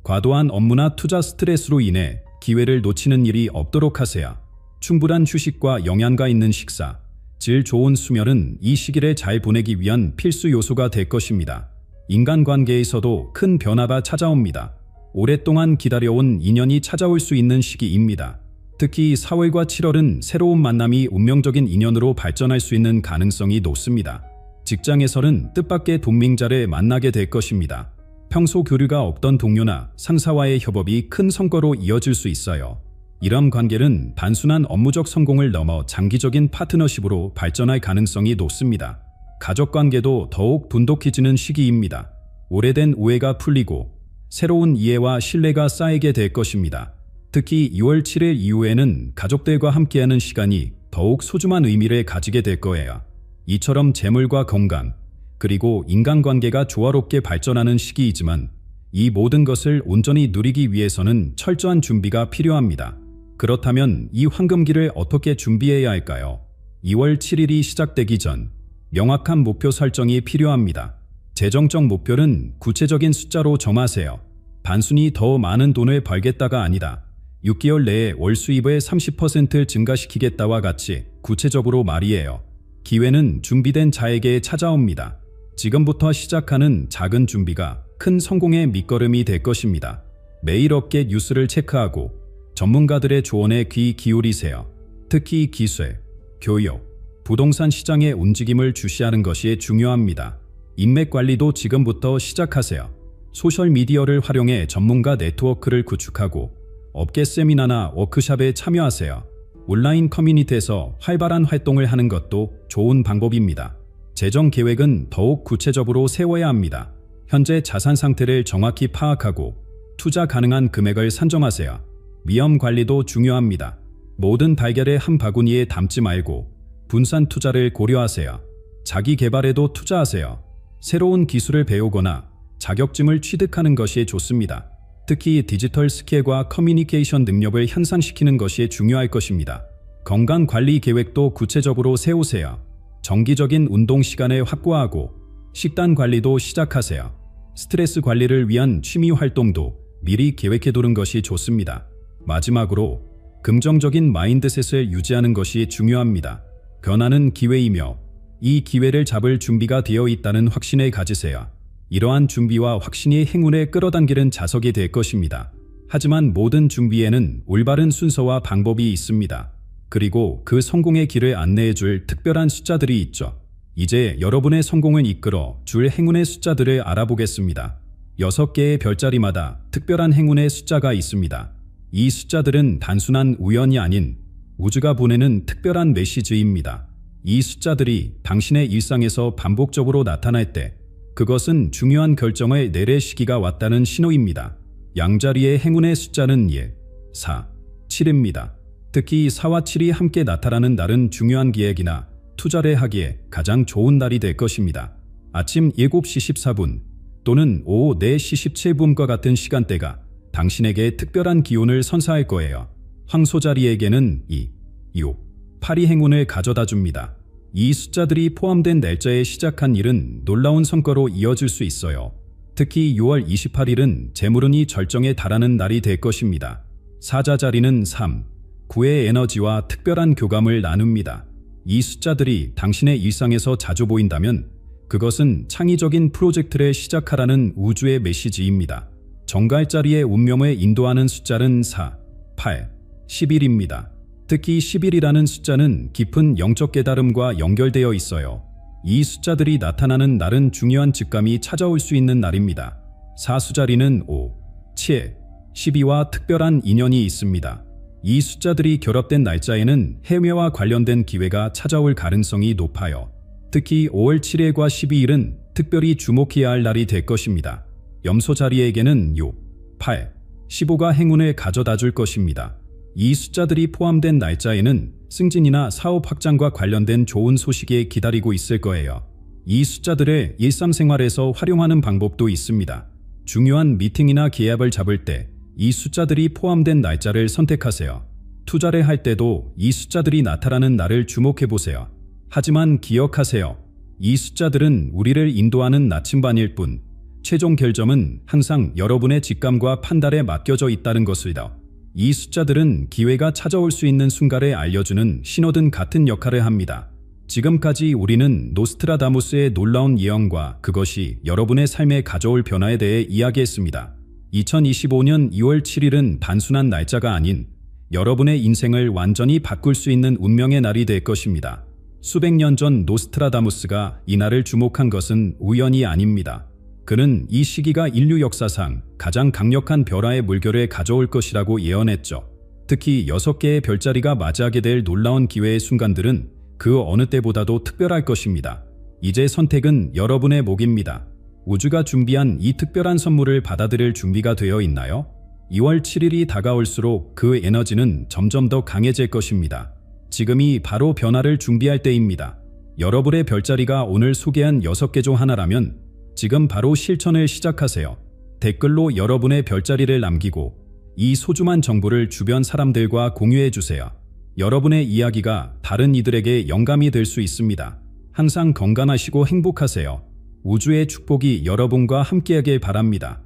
과도한 업무나 투자 스트레스로 인해 기회를 놓치는 일이 없도록 하세요. 충분한 휴식과 영양가 있는 식사, 질 좋은 수면은 이 시기를 잘 보내기 위한 필수 요소가 될 것입니다. 인간관계에서도 큰 변화가 찾아옵니다. 오랫동안 기다려온 인연이 찾아올 수 있는 시기입니다. 특히 4월과 7월은 새로운 만남이 운명적인 인연으로 발전할 수 있는 가능성이 높습니다. 직장에서는 뜻밖의 동맹자를 만나게 될 것입니다. 평소 교류가 없던 동료나 상사와의 협업이 큰 성과로 이어질 수 있어요. 이런 관계는 단순한 업무적 성공을 넘어 장기적인 파트너십으로 발전할 가능성이 높습니다. 가족관계도 더욱 돈독해지는 시기입니다. 오래된 오해가 풀리고 새로운 이해와 신뢰가 쌓이게 될 것입니다. 특히 2월 7일 이후에는 가족들과 함께하는 시간이 더욱 소중한 의미를 가지게 될 거예요. 이처럼 재물과 건강, 그리고 인간관계가 조화롭게 발전하는 시기이지만 이 모든 것을 온전히 누리기 위해서는 철저한 준비가 필요합니다. 그렇다면 이 황금기를 어떻게 준비해야 할까요? 2월 7일이 시작되기 전 명확한 목표 설정이 필요합니다. 재정적 목표는 구체적인 숫자로 정하세요. 단순히 더 많은 돈을 벌겠다가 아니다. 6개월 내에 월 수입의 30% 증가시키겠다와 같이 구체적으로 말이에요. 기회는 준비된 자에게 찾아옵니다. 지금부터 시작하는 작은 준비가 큰 성공의 밑거름이 될 것입니다. 매일 업계 뉴스를 체크하고 전문가들의 조언에 귀 기울이세요. 특히 기술, 교육, 부동산 시장의 움직임을 주시하는 것이 중요합니다. 인맥 관리도 지금부터 시작하세요. 소셜미디어를 활용해 전문가 네트워크를 구축하고 업계 세미나나 워크숍에 참여하세요. 온라인 커뮤니티에서 활발한 활동을 하는 것도 좋은 방법입니다. 재정 계획은 더욱 구체적으로 세워야 합니다. 현재 자산 상태를 정확히 파악하고 투자 가능한 금액을 산정하세요. 위험 관리도 중요합니다. 모든 달걀을 한 바구니에 담지 말고 분산 투자를 고려하세요. 자기 개발에도 투자하세요. 새로운 기술을 배우거나 자격증을 취득하는 것이 좋습니다. 특히 디지털 스킬과 커뮤니케이션 능력을 향상시키는 것이 중요할 것입니다. 건강 관리 계획도 구체적으로 세우세요. 정기적인 운동 시간을 확보하고 식단 관리도 시작하세요. 스트레스 관리를 위한 취미 활동도 미리 계획해두는 것이 좋습니다. 마지막으로 긍정적인 마인드셋을 유지하는 것이 중요합니다. 변화는 기회이며 이 기회를 잡을 준비가 되어 있다는 확신을 가지세요. 이러한 준비와 확신이 행운에 끌어당기는 자석이 될 것입니다. 하지만 모든 준비에는 올바른 순서와 방법이 있습니다. 그리고 그 성공의 길을 안내해줄 특별한 숫자들이 있죠. 이제 여러분의 성공을 이끌어 줄 행운의 숫자들을 알아보겠습니다. 6개의 별자리마다 특별한 행운의 숫자가 있습니다. 이 숫자들은 단순한 우연이 아닌 우주가 보내는 특별한 메시지입니다. 이 숫자들이 당신의 일상에서 반복적으로 나타날 때 그것은 중요한 결정을 내릴 시기가 왔다는 신호입니다. 양자리의 행운의 숫자는 1, 4, 7입니다. 특히 4와 7이 함께 나타나는 날은 중요한 기획이나 투자를 하기에 가장 좋은 날이 될 것입니다. 아침 7시 14분 또는 오후 4시 17분과 같은 시간대가 당신에게 특별한 기운을 선사할 거예요. 황소자리에게는 2, 6, 8이 행운을 가져다 줍니다. 이 숫자들이 포함된 날짜에 시작한 일은 놀라운 성과로 이어질 수 있어요. 특히 6월 28일은 재물운이 절정에 달하는 날이 될 것입니다. 사자자리는 3, 9의 에너지와 특별한 교감을 나눕니다. 이 숫자들이 당신의 일상에서 자주 보인다면 그것은 창의적인 프로젝트를 시작하라는 우주의 메시지입니다. 정갈자리의 운명을 인도하는 숫자는 4, 8, 11입니다. 특히 11이라는 숫자는 깊은 영적 깨달음과 연결되어 있어요. 이 숫자들이 나타나는 날은 중요한 직감이 찾아올 수 있는 날입니다. 사수자리는 5, 7, 12와 특별한 인연이 있습니다. 이 숫자들이 결합된 날짜에는 해외와 관련된 기회가 찾아올 가능성이 높아요. 특히 5월 7일과 12일은 특별히 주목해야 할 날이 될 것입니다. 염소자리에게는 6, 8, 15가 행운을 가져다 줄 것입니다. 이 숫자들이 포함된 날짜에는 승진이나 사업 확장과 관련된 좋은 소식이 기다리고 있을 거예요. 이 숫자들을 일상생활에서 활용하는 방법도 있습니다. 중요한 미팅이나 계약을 잡을 때 이 숫자들이 포함된 날짜를 선택하세요. 투자를 할 때도 이 숫자들이 나타나는 날을 주목해보세요. 하지만 기억하세요. 이 숫자들은 우리를 인도하는 나침반일 뿐, 최종 결정은 항상 여러분의 직감과 판단에 맡겨져 있다는 것이다. 이 숫자들은 기회가 찾아올 수 있는 순간을 알려주는 신호등 같은 역할을 합니다. 지금까지 우리는 노스트라다무스의 놀라운 예언과 그것이 여러분의 삶에 가져올 변화에 대해 이야기했습니다. 2025년 2월 7일은 단순한 날짜가 아닌 여러분의 인생을 완전히 바꿀 수 있는 운명의 날이 될 것입니다. 수백 년 전 노스트라다무스가 이 날을 주목한 것은 우연이 아닙니다. 그는 이 시기가 인류 역사상 가장 강력한 변화의 물결을 가져올 것이라고 예언했죠. 특히 6개의 별자리가 맞이하게 될 놀라운 기회의 순간들은 그 어느 때보다도 특별할 것입니다. 이제 선택은 여러분의 몫입니다. 우주가 준비한 이 특별한 선물을 받아들일 준비가 되어 있나요? 2월 7일이 다가올수록 그 에너지는 점점 더 강해질 것입니다. 지금이 바로 변화를 준비할 때입니다. 여러분의 별자리가 오늘 소개한 6개 중 하나라면 지금 바로 실천을 시작하세요. 댓글로 여러분의 별자리를 남기고 이 소중한 정보를 주변 사람들과 공유해 주세요. 여러분의 이야기가 다른 이들에게 영감이 될 수 있습니다. 항상 건강하시고 행복하세요. 우주의 축복이 여러분과 함께하길 바랍니다.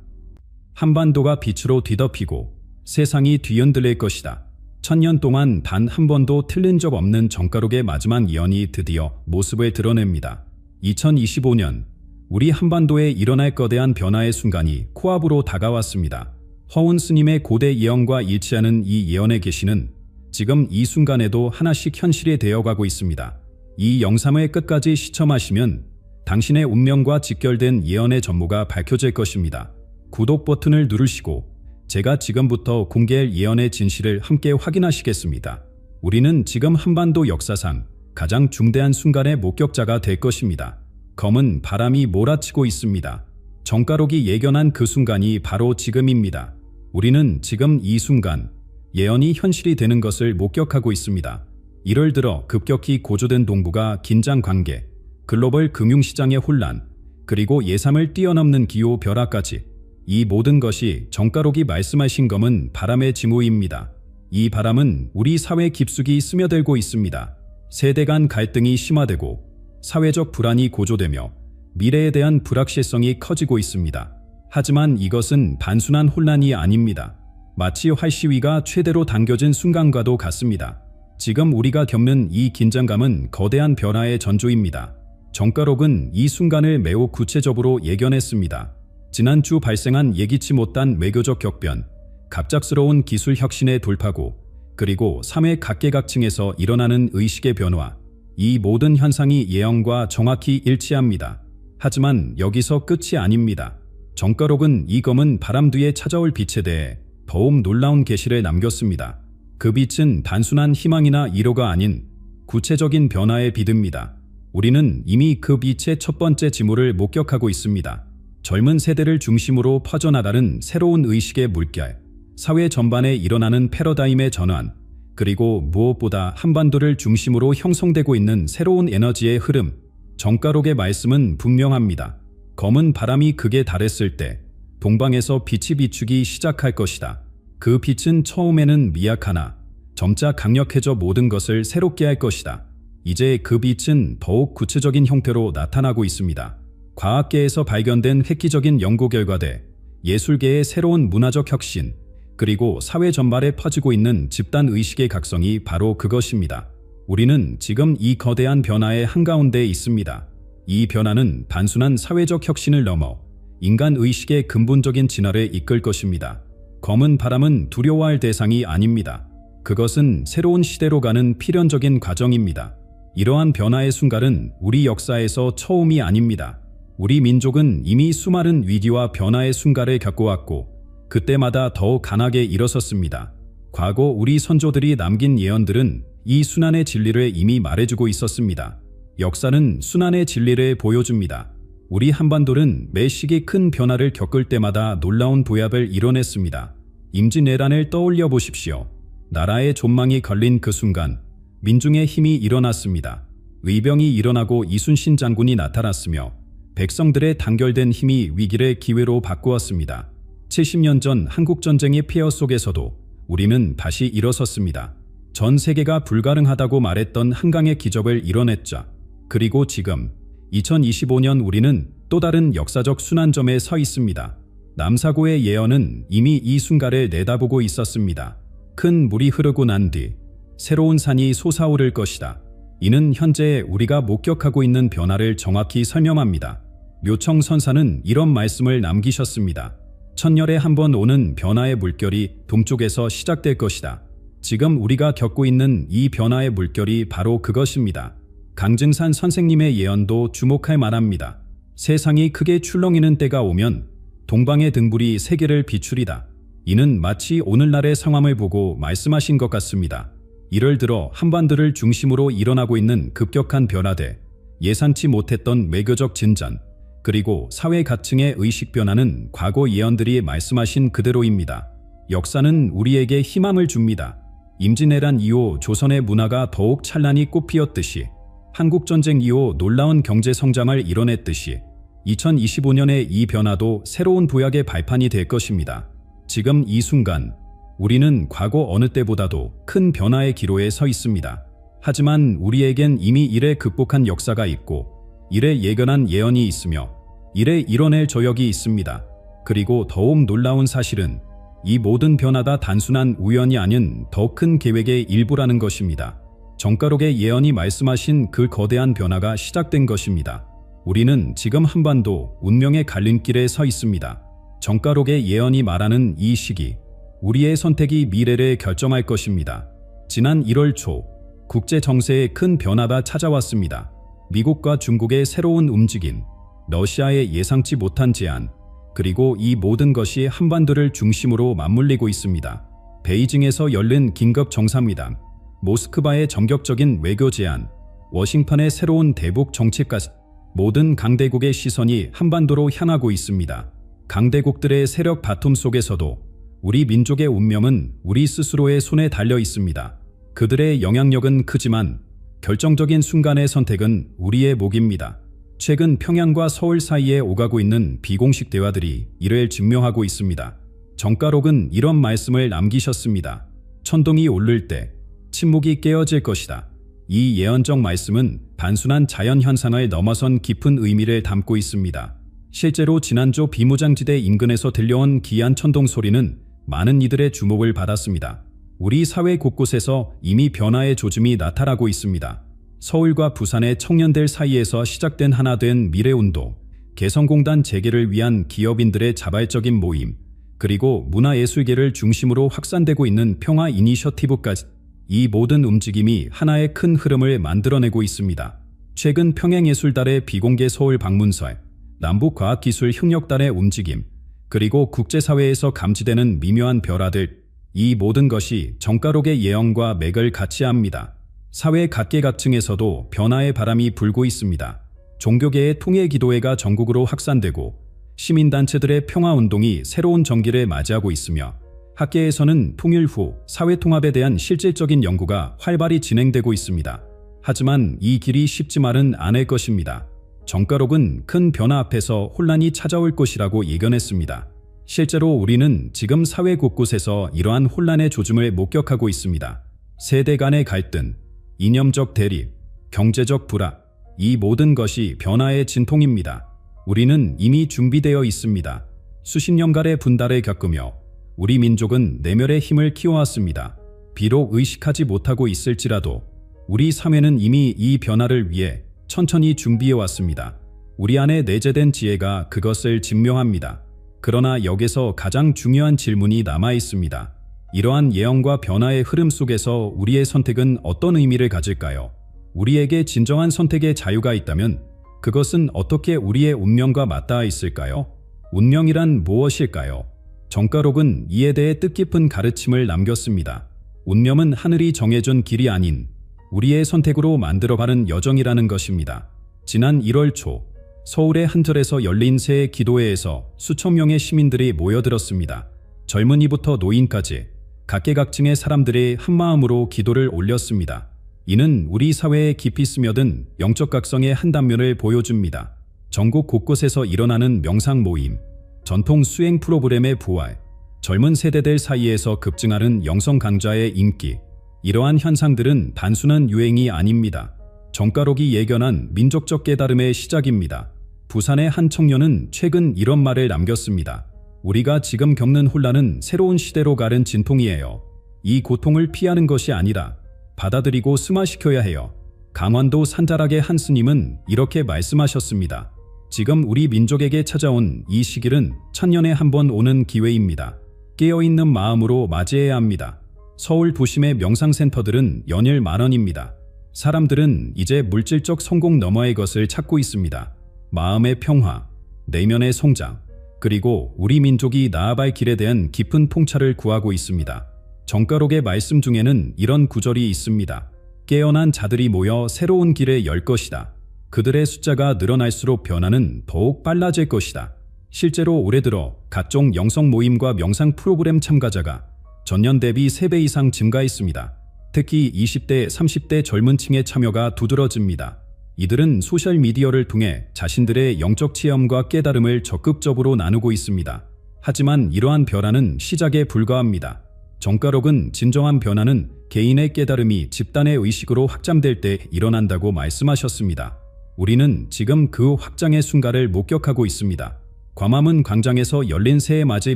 한반도가 빛으로 뒤덮이고 세상이 뒤흔들릴 것이다. 1000년 동안 단 한 번도 틀린 적 없는 정가록의 마지막 예언이 드디어 모습을 드러냅니다. 2025년 우리 한반도에 일어날 거대한 변화의 순간이 코앞으로 다가왔습니다. 허운 스님의 고대 예언과 일치하는 이 예언의 계시는 지금 이 순간에도 하나씩 현실이 되어가고 있습니다. 이 영상을 끝까지 시청하시면 당신의 운명과 직결된 예언의 전모가 밝혀질 것입니다. 구독 버튼을 누르시고 제가 지금부터 공개할 예언의 진실을 함께 확인하시겠습니다. 우리는 지금 한반도 역사상 가장 중대한 순간의 목격자가 될 것입니다. 검은 바람이 몰아치고 있습니다. 정가록이 예견한 그 순간이 바로 지금입니다. 우리는 지금 이 순간 예언이 현실이 되는 것을 목격하고 있습니다. 1월 들어 급격히 고조된 동북아 긴장 관계, 글로벌 금융시장의 혼란, 그리고 예상을 뛰어넘는 기후 벼락까지 이 모든 것이 정가록이 말씀하신 검은 바람의 징후입니다. 이 바람은 우리 사회 깊숙이 스며들고 있습니다. 세대 간 갈등이 심화되고 사회적 불안이 고조되며 미래에 대한 불확실성이 커지고 있습니다. 하지만 이것은 단순한 혼란이 아닙니다. 마치 활시위가 최대로 당겨진 순간과도 같습니다. 지금 우리가 겪는 이 긴장감은 거대한 변화의 전조입니다. 정가록은 이 순간을 매우 구체적으로 예견했습니다. 지난주 발생한 예기치 못한 외교적 격변, 갑작스러운 기술 혁신의 돌파구, 그리고 사회 각계각층에서 일어나는 의식의 변화, 이 모든 현상이 예언과 정확히 일치합니다. 하지만 여기서 끝이 아닙니다. 정가록은 이 검은 바람 뒤에 찾아올 빛에 대해 더욱 놀라운 계시를 남겼습니다. 그 빛은 단순한 희망이나 위로가 아닌 구체적인 변화의 빛입니다. 우리는 이미 그 빛의 첫 번째 징후를 목격하고 있습니다. 젊은 세대를 중심으로 퍼져나가는 새로운 의식의 물결, 사회 전반에 일어나는 패러다임의 전환, 그리고 무엇보다 한반도를 중심으로 형성되고 있는 새로운 에너지의 흐름, 정가록의 말씀은 분명합니다. 검은 바람이 극에 달했을 때 동방에서 빛이 비추기 시작할 것이다. 그 빛은 처음에는 미약하나 점차 강력해져 모든 것을 새롭게 할 것이다. 이제 그 빛은 더욱 구체적인 형태로 나타나고 있습니다. 과학계에서 발견된 획기적인 연구 결과대, 예술계의 새로운 문화적 혁신, 그리고 사회 전반에 퍼지고 있는 집단의식의 각성이 바로 그것입니다. 우리는 지금 이 거대한 변화의 한가운데에 있습니다. 이 변화는 단순한 사회적 혁신을 넘어 인간의식의 근본적인 진화를 이끌 것입니다. 검은 바람은 두려워할 대상이 아닙니다. 그것은 새로운 시대로 가는 필연적인 과정입니다. 이러한 변화의 순간은 우리 역사에서 처음이 아닙니다. 우리 민족은 이미 수많은 위기와 변화의 순간을 겪어왔고 그때마다 더욱 강하게 일어섰습니다. 과거 우리 선조들이 남긴 예언들은 이 순환의 진리를 이미 말해주고 있었습니다. 역사는 순환의 진리를 보여줍니다. 우리 한반도는 매 시기 큰 변화를 겪을 때마다 놀라운 보약을 이뤄냈습니다. 임진왜란을 떠올려 보십시오. 나라의 존망이 걸린 그 순간 민중의 힘이 일어났습니다. 의병이 일어나고 이순신 장군이 나타났으며 백성들의 단결된 힘이 위기를 기회로 바꾸었습니다. 70년 전 한국전쟁의 폐허 속에서도 우리는 다시 일어섰습니다. 전 세계가 불가능하다고 말했던 한강의 기적을 이뤄냈죠. 그리고 지금 2025년 우리는 또 다른 역사적 순환점에 서 있습니다. 남사고의 예언은 이미 이 순간을 내다보고 있었습니다. 큰 물이 흐르고 난 뒤 새로운 산이 솟아오를 것이다. 이는 현재 우리가 목격하고 있는 변화를 정확히 설명합니다. 묘청 선사는 이런 말씀을 남기셨습니다. 천년에 한 번 오는 변화의 물결이 동쪽에서 시작될 것이다. 지금 우리가 겪고 있는 이 변화의 물결이 바로 그것입니다. 강증산 선생님의 예언도 주목할 만합니다. 세상이 크게 출렁이는 때가 오면 동방의 등불이 세계를 비추리다. 이는 마치 오늘날의 상황을 보고 말씀하신 것 같습니다. 이를 들어 한반도를 중심으로 일어나고 있는 급격한 변화대, 예상치 못했던 외교적 진전, 그리고 사회 가층의 의식 변화는 과거 예언들이 말씀하신 그대로입니다. 역사는 우리에게 희망을 줍니다. 임진왜란 이후 조선의 문화가 더욱 찬란히 꽃피었듯이, 한국전쟁 이후 놀라운 경제 성장을 이뤄냈듯이 2025년의 이 변화도 새로운 부약의 발판이 될 것입니다. 지금 이 순간 우리는 과거 어느 때보다도 큰 변화의 기로에 서 있습니다. 하지만 우리에겐 이미 이래 극복한 역사가 있고, 이래 예견한 예언이 있으며, 이래 이뤄낼 저력이 있습니다. 그리고 더욱 놀라운 사실은 이 모든 변화가 단순한 우연이 아닌 더 큰 계획의 일부라는 것입니다. 정가록의 예언이 말씀하신 그 거대한 변화가 시작된 것입니다. 우리는 지금 한반도 운명의 갈림길에 서 있습니다. 정가록의 예언이 말하는 이 시기, 우리의 선택이 미래를 결정할 것입니다. 지난 1월 초, 국제 정세에 큰 변화가 찾아왔습니다. 미국과 중국의 새로운 움직임, 러시아의 예상치 못한 제안, 그리고 이 모든 것이 한반도를 중심으로 맞물리고 있습니다. 베이징에서 열린 긴급 정상회담, 모스크바의 전격적인 외교 제안, 워싱턴의 새로운 대북 정책까지 모든 강대국의 시선이 한반도로 향하고 있습니다. 강대국들의 세력 다툼 속에서도 우리 민족의 운명은 우리 스스로의 손에 달려 있습니다. 그들의 영향력은 크지만 결정적인 순간의 선택은 우리의 몫입니다. 최근 평양과 서울 사이에 오가고 있는 비공식 대화들이 이를 증명하고 있습니다. 정가록은 이런 말씀을 남기셨습니다. 천둥이 오를 때 침묵이 깨어질 것이다. 이 예언적 말씀은 단순한 자연현상을 넘어선 깊은 의미를 담고 있습니다. 실제로 지난주 비무장지대 인근에서 들려온 기이한 천둥 소리는 많은 이들의 주목을 받았습니다. 우리 사회 곳곳에서 이미 변화의 조짐이 나타나고 있습니다. 서울과 부산의 청년들 사이에서 시작된 하나된 미래운동, 개성공단 재개를 위한 기업인들의 자발적인 모임, 그리고 문화예술계를 중심으로 확산되고 있는 평화 이니셔티브까지 이 모든 움직임이 하나의 큰 흐름을 만들어내고 있습니다. 최근 평양예술달의 비공개 서울 방문설, 남북과학기술 협력단의 움직임, 그리고 국제사회에서 감지되는 미묘한 변화들, 이 모든 것이 정가록의 예언과 맥을 같이 합니다. 사회 각계각층에서도 변화의 바람이 불고 있습니다. 종교계의 통일기도회가 전국으로 확산되고 시민단체들의 평화운동이 새로운 전기를 맞이하고 있으며 학계에서는 통일 후 사회통합에 대한 실질적인 연구가 활발히 진행되고 있습니다. 하지만 이 길이 쉽지만은 않을 것입니다. 정가록은 큰 변화 앞에서 혼란이 찾아올 것이라고 예견했습니다. 실제로 우리는 지금 사회 곳곳에서 이러한 혼란의 조짐을 목격하고 있습니다. 세대 간의 갈등, 이념적 대립, 경제적 불악, 이 모든 것이 변화의 진통입니다. 우리는 이미 준비되어 있습니다. 수십 년간의 분달을 겪으며 우리 민족은 내면의 힘을 키워왔습니다. 비록 의식하지 못하고 있을지라도 우리 사회는 이미 이 변화를 위해 천천히 준비해왔습니다. 우리 안에 내재된 지혜가 그것을 증명합니다. 그러나 여기서 가장 중요한 질문이 남아 있습니다. 이러한 예언과 변화의 흐름 속에서 우리의 선택은 어떤 의미를 가질까요? 우리에게 진정한 선택의 자유가 있다면 그것은 어떻게 우리의 운명과 맞닿아 있을까요? 운명이란 무엇일까요? 정가록은 이에 대해 뜻깊은 가르침을 남겼습니다. 운명은 하늘이 정해준 길이 아닌 우리의 선택으로 만들어가는 여정이라는 것입니다. 지난 1월 초 서울의 한 절에서 열린 새 기도회에서 수천 명의 시민들이 모여들었습니다. 젊은이부터 노인까지 각계각층의 사람들이 한마음으로 기도를 올렸습니다. 이는 우리 사회에 깊이 스며든 영적 각성의 한 단면을 보여줍니다. 전국 곳곳에서 일어나는 명상 모임, 전통 수행 프로그램의 부활, 젊은 세대들 사이에서 급증하는 영성 강좌의 인기, 이러한 현상들은 단순한 유행이 아닙니다. 정가록이 예견한 민족적 깨달음의 시작입니다. 부산의 한 청년은 최근 이런 말을 남겼습니다. 우리가 지금 겪는 혼란은 새로운 시대로 가는 진통이에요. 이 고통을 피하는 것이 아니라 받아들이고 승화시켜야 해요. 강원도 산자락의 한 스님은 이렇게 말씀하셨습니다. 지금 우리 민족에게 찾아온 이 시기는 천년에 한 번 오는 기회입니다. 깨어있는 마음으로 맞이해야 합니다. 서울 도심의 명상센터들은 연일 만원입니다. 사람들은 이제 물질적 성공 너머의 것을 찾고 있습니다. 마음의 평화, 내면의 성장, 그리고 우리 민족이 나아갈 길에 대한 깊은 통찰을 구하고 있습니다. 정가록의 말씀 중에는 이런 구절이 있습니다. 깨어난 자들이 모여 새로운 길을 열 것이다. 그들의 숫자가 늘어날수록 변화는 더욱 빨라질 것이다. 실제로 올해 들어 각종 영성 모임과 명상 프로그램 참가자가 전년 대비 3배 이상 증가했습니다. 특히 20대, 30대 젊은 층의 참여가 두드러집니다. 이들은 소셜미디어를 통해 자신들의 영적 체험과 깨달음을 적극적으로 나누고 있습니다. 하지만 이러한 변화는 시작에 불과합니다. 정가록은 진정한 변화는 개인의 깨달음이 집단의 의식으로 확장될 때 일어난다고 말씀하셨습니다. 우리는 지금 그 확장의 순간을 목격하고 있습니다. 광화문 광장에서 열린 새해 맞이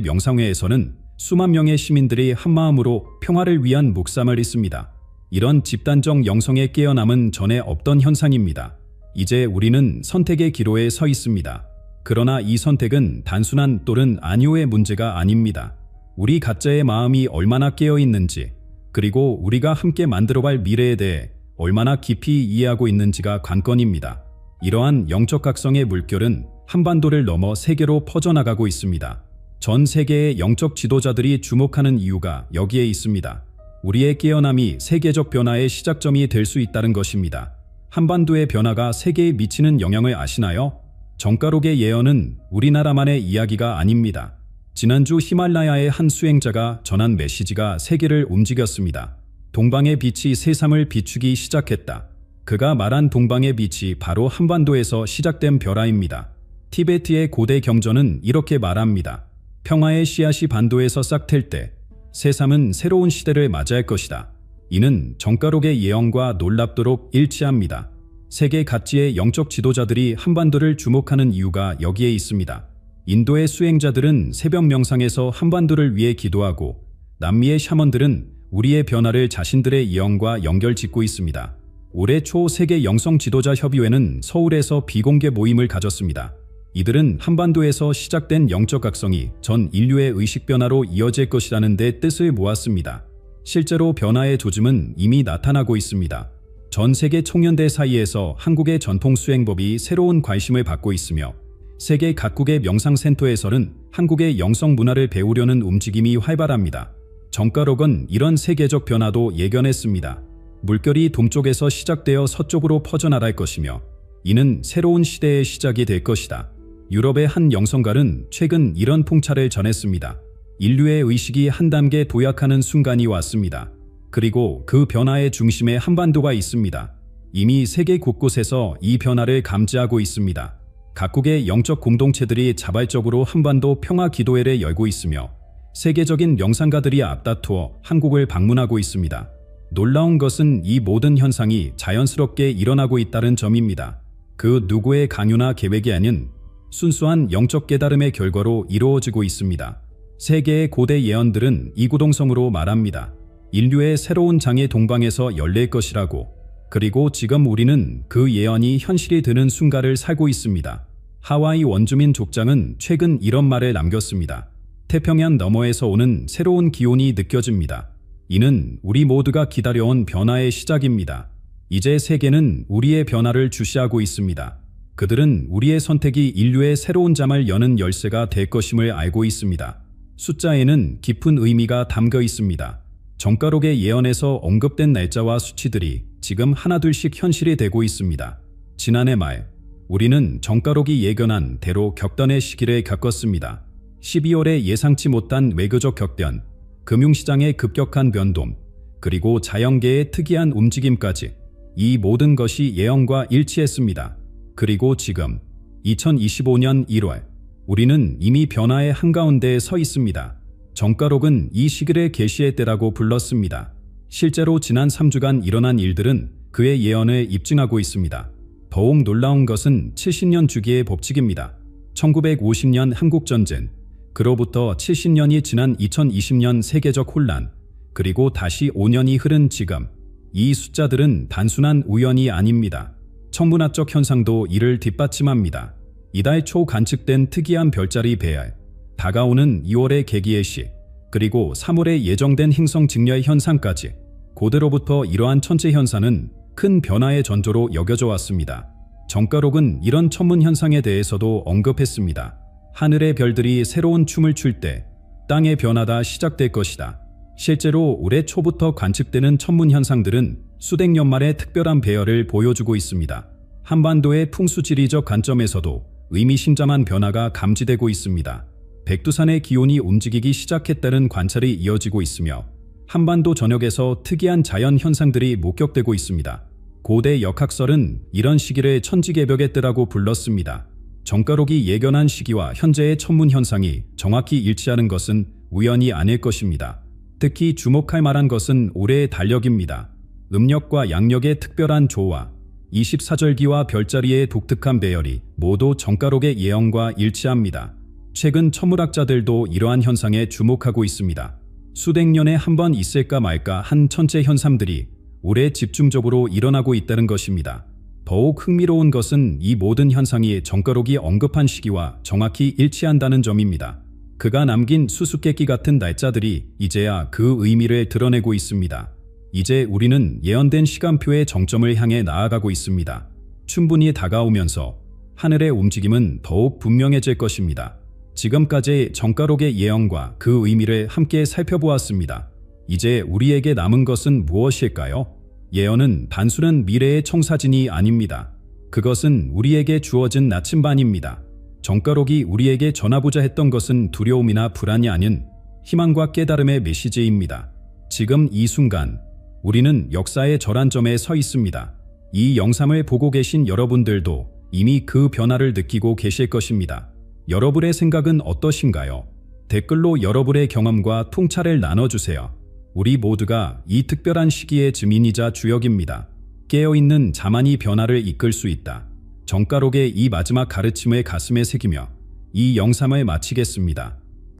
명상회에서는 수만 명의 시민들이 한마음으로 평화를 위한 묵상을 했습니다. 이런 집단적 영성의 깨어남은 전에 없던 현상입니다. 이제 우리는 선택의 기로에 서 있습니다. 그러나 이 선택은 단순한 또는 아니오의 문제가 아닙니다. 우리 각자의 마음이 얼마나 깨어 있는지, 그리고 우리가 함께 만들어갈 미래에 대해 얼마나 깊이 이해하고 있는지가 관건입니다. 이러한 영적 각성의 물결은 한반도를 넘어 세계로 퍼져나가고 있습니다. 전 세계의 영적 지도자들이 주목하는 이유가 여기에 있습니다. 우리의 깨어남이 세계적 변화의 시작점이 될 수 있다는 것입니다. 한반도의 변화가 세계에 미치는 영향을 아시나요? 정가록의 예언은 우리나라만의 이야기가 아닙니다. 지난주 히말라야의 한 수행자가 전한 메시지가 세계를 움직였습니다. 동방의 빛이 세상을 비추기 시작했다. 그가 말한 동방의 빛이 바로 한반도에서 시작된 변화입니다. 티베트의 고대 경전은 이렇게 말합니다. 평화의 씨앗이 반도에서 싹틀 때 세상은 새로운 시대를 맞이할 것이다. 이는 정가록의 예언과 놀랍도록 일치합니다. 세계 각지의 영적 지도자들이 한반도를 주목하는 이유가 여기에 있습니다. 인도의 수행자들은 새벽 명상에서 한반도를 위해 기도하고, 남미의 샤먼들은 우리의 변화를 자신들의 예언과 연결짓고 있습니다. 올해 초 세계 영성 지도자 협의회는 서울에서 비공개 모임을 가졌습니다. 이들은 한반도에서 시작된 영적 각성이 전 인류의 의식 변화로 이어질 것이라는 데 뜻을 모았습니다. 실제로 변화의 조짐은 이미 나타나고 있습니다. 전 세계 청년대 사이에서 한국의 전통 수행법이 새로운 관심을 받고 있으며, 세계 각국의 명상센터에서는 한국의 영성 문화를 배우려는 움직임이 활발합니다. 정가록은 이런 세계적 변화도 예견했습니다. 물결이 동쪽에서 시작되어 서쪽으로 퍼져나갈 것이며, 이는 새로운 시대의 시작이 될 것이다. 유럽의 한 영성가는 최근 이런 풍차를 전했습니다. 인류의 의식이 한 단계 도약하는 순간이 왔습니다. 그리고 그 변화의 중심에 한반도가 있습니다. 이미 세계 곳곳에서 이 변화를 감지하고 있습니다. 각국의 영적 공동체들이 자발적으로 한반도 평화 기도회를 열고 있으며, 세계적인 명상가들이 앞다투어 한국을 방문하고 있습니다. 놀라운 것은 이 모든 현상이 자연스럽게 일어나고 있다는 점입니다. 그 누구의 강요나 계획이 아닌 순수한 영적 깨달음의 결과로 이루어지고 있습니다. 세계의 고대 예언들은 이구동성으로 말합니다. 인류의 새로운 장이 동방에서 열릴 것이라고. 그리고 지금 우리는 그 예언이 현실이 되는 순간을 살고 있습니다. 하와이 원주민 족장은 최근 이런 말을 남겼습니다. 태평양 너머에서 오는 새로운 기온이 느껴집니다. 이는 우리 모두가 기다려온 변화의 시작입니다. 이제 세계는 우리의 변화를 주시하고 있습니다. 그들은 우리의 선택이 인류의 새로운 장을 여는 열쇠가 될 것임을 알고 있습니다. 숫자에는 깊은 의미가 담겨 있습니다. 정가록의 예언에서 언급된 날짜와 수치들이 지금 하나둘씩 현실이 되고 있습니다. 지난해 말, 우리는 정가록이 예견한 대로 격변의 시기를 겪었습니다. 12월에 예상치 못한 외교적 격변, 금융시장의 급격한 변동, 그리고 자연계의 특이한 움직임까지 이 모든 것이 예언과 일치했습니다. 그리고 지금 2025년 1월, 우리는 이미 변화의 한가운데에 서 있습니다. 정가록은 이 시기를 계시의 때라고 불렀습니다. 실제로 지난 3주간 일어난 일들은 그의 예언을 입증하고 있습니다. 더욱 놀라운 것은 70년 주기의 법칙입니다. 1950년 한국전쟁, 그로부터 70년이 지난 2020년 세계적 혼란, 그리고 다시 5년이 흐른 지금, 이 숫자들은 단순한 우연이 아닙니다. 천문학적 현상도 이를 뒷받침합니다. 이달 초 관측된 특이한 별자리 배열, 다가오는 2월의 개기의 시, 그리고 3월에 예정된 행성 직렬 현상까지 고대로부터 이러한 천체 현상은 큰 변화의 전조로 여겨져 왔습니다. 정가록은 이런 천문 현상에 대해서도 언급했습니다. 하늘의 별들이 새로운 춤을 출 때 땅의 변화가 시작될 것이다. 실제로 올해 초부터 관측되는 천문 현상들은 수백 년 만의 특별한 배열을 보여주고 있습니다. 한반도의 풍수지리적 관점에서도 의미심장한 변화가 감지되고 있습니다. 백두산의 기온이 움직이기 시작했다는 관찰이 이어지고 있으며, 한반도 전역에서 특이한 자연 현상들이 목격되고 있습니다. 고대 역학설은 이런 시기를 천지개벽의 때라고 불렀습니다. 정가록이 예견한 시기와 현재의 천문 현상이 정확히 일치하는 것은 우연이 아닐 것입니다. 특히 주목할 만한 것은 올해의 달력입니다. 음력과 양력의 특별한 조화, 24절기와 별자리의 독특한 배열이 모두 정가록의 예언과 일치합니다. 최근 천문학자들도 이러한 현상에 주목하고 있습니다. 수백 년에 한 번 있을까 말까 한 천체 현상들이 올해 집중적으로 일어나고 있다는 것입니다. 더욱 흥미로운 것은 이 모든 현상이 정가록이 언급한 시기와 정확히 일치한다는 점입니다. 그가 남긴 수수께끼 같은 날짜들이 이제야 그 의미를 드러내고 있습니다. 이제 우리는 예언된 시간표의 정점을 향해 나아가고 있습니다. 춘분이 다가오면서 하늘의 움직임은 더욱 분명해질 것입니다. 지금까지 정가록의 예언과 그 의미를 함께 살펴보았습니다. 이제 우리에게 남은 것은 무엇일까요? 예언은 단순한 미래의 청사진이 아닙니다. 그것은 우리에게 주어진 나침반입니다. 정가록이 우리에게 전하고자 했던 것은 두려움이나 불안이 아닌 희망과 깨달음의 메시지입니다. 지금 이 순간 우리는 역사의 절한점에 서 있습니다. 이 영상을 보고 계신 여러분들도 이미 그 변화를 느끼고 계실 것입니다. 여러분의 생각은 어떠신가요? 댓글로 여러분의 경험과 통찰을 나눠주세요. 우리 모두가 이 특별한 시기의 증인이자 주역입니다. 깨어있는 자만이 변화를 이끌 수 있다. 정가록의 이 마지막 가르침을 가슴에 새기며 이 영상을 마치겠습니다.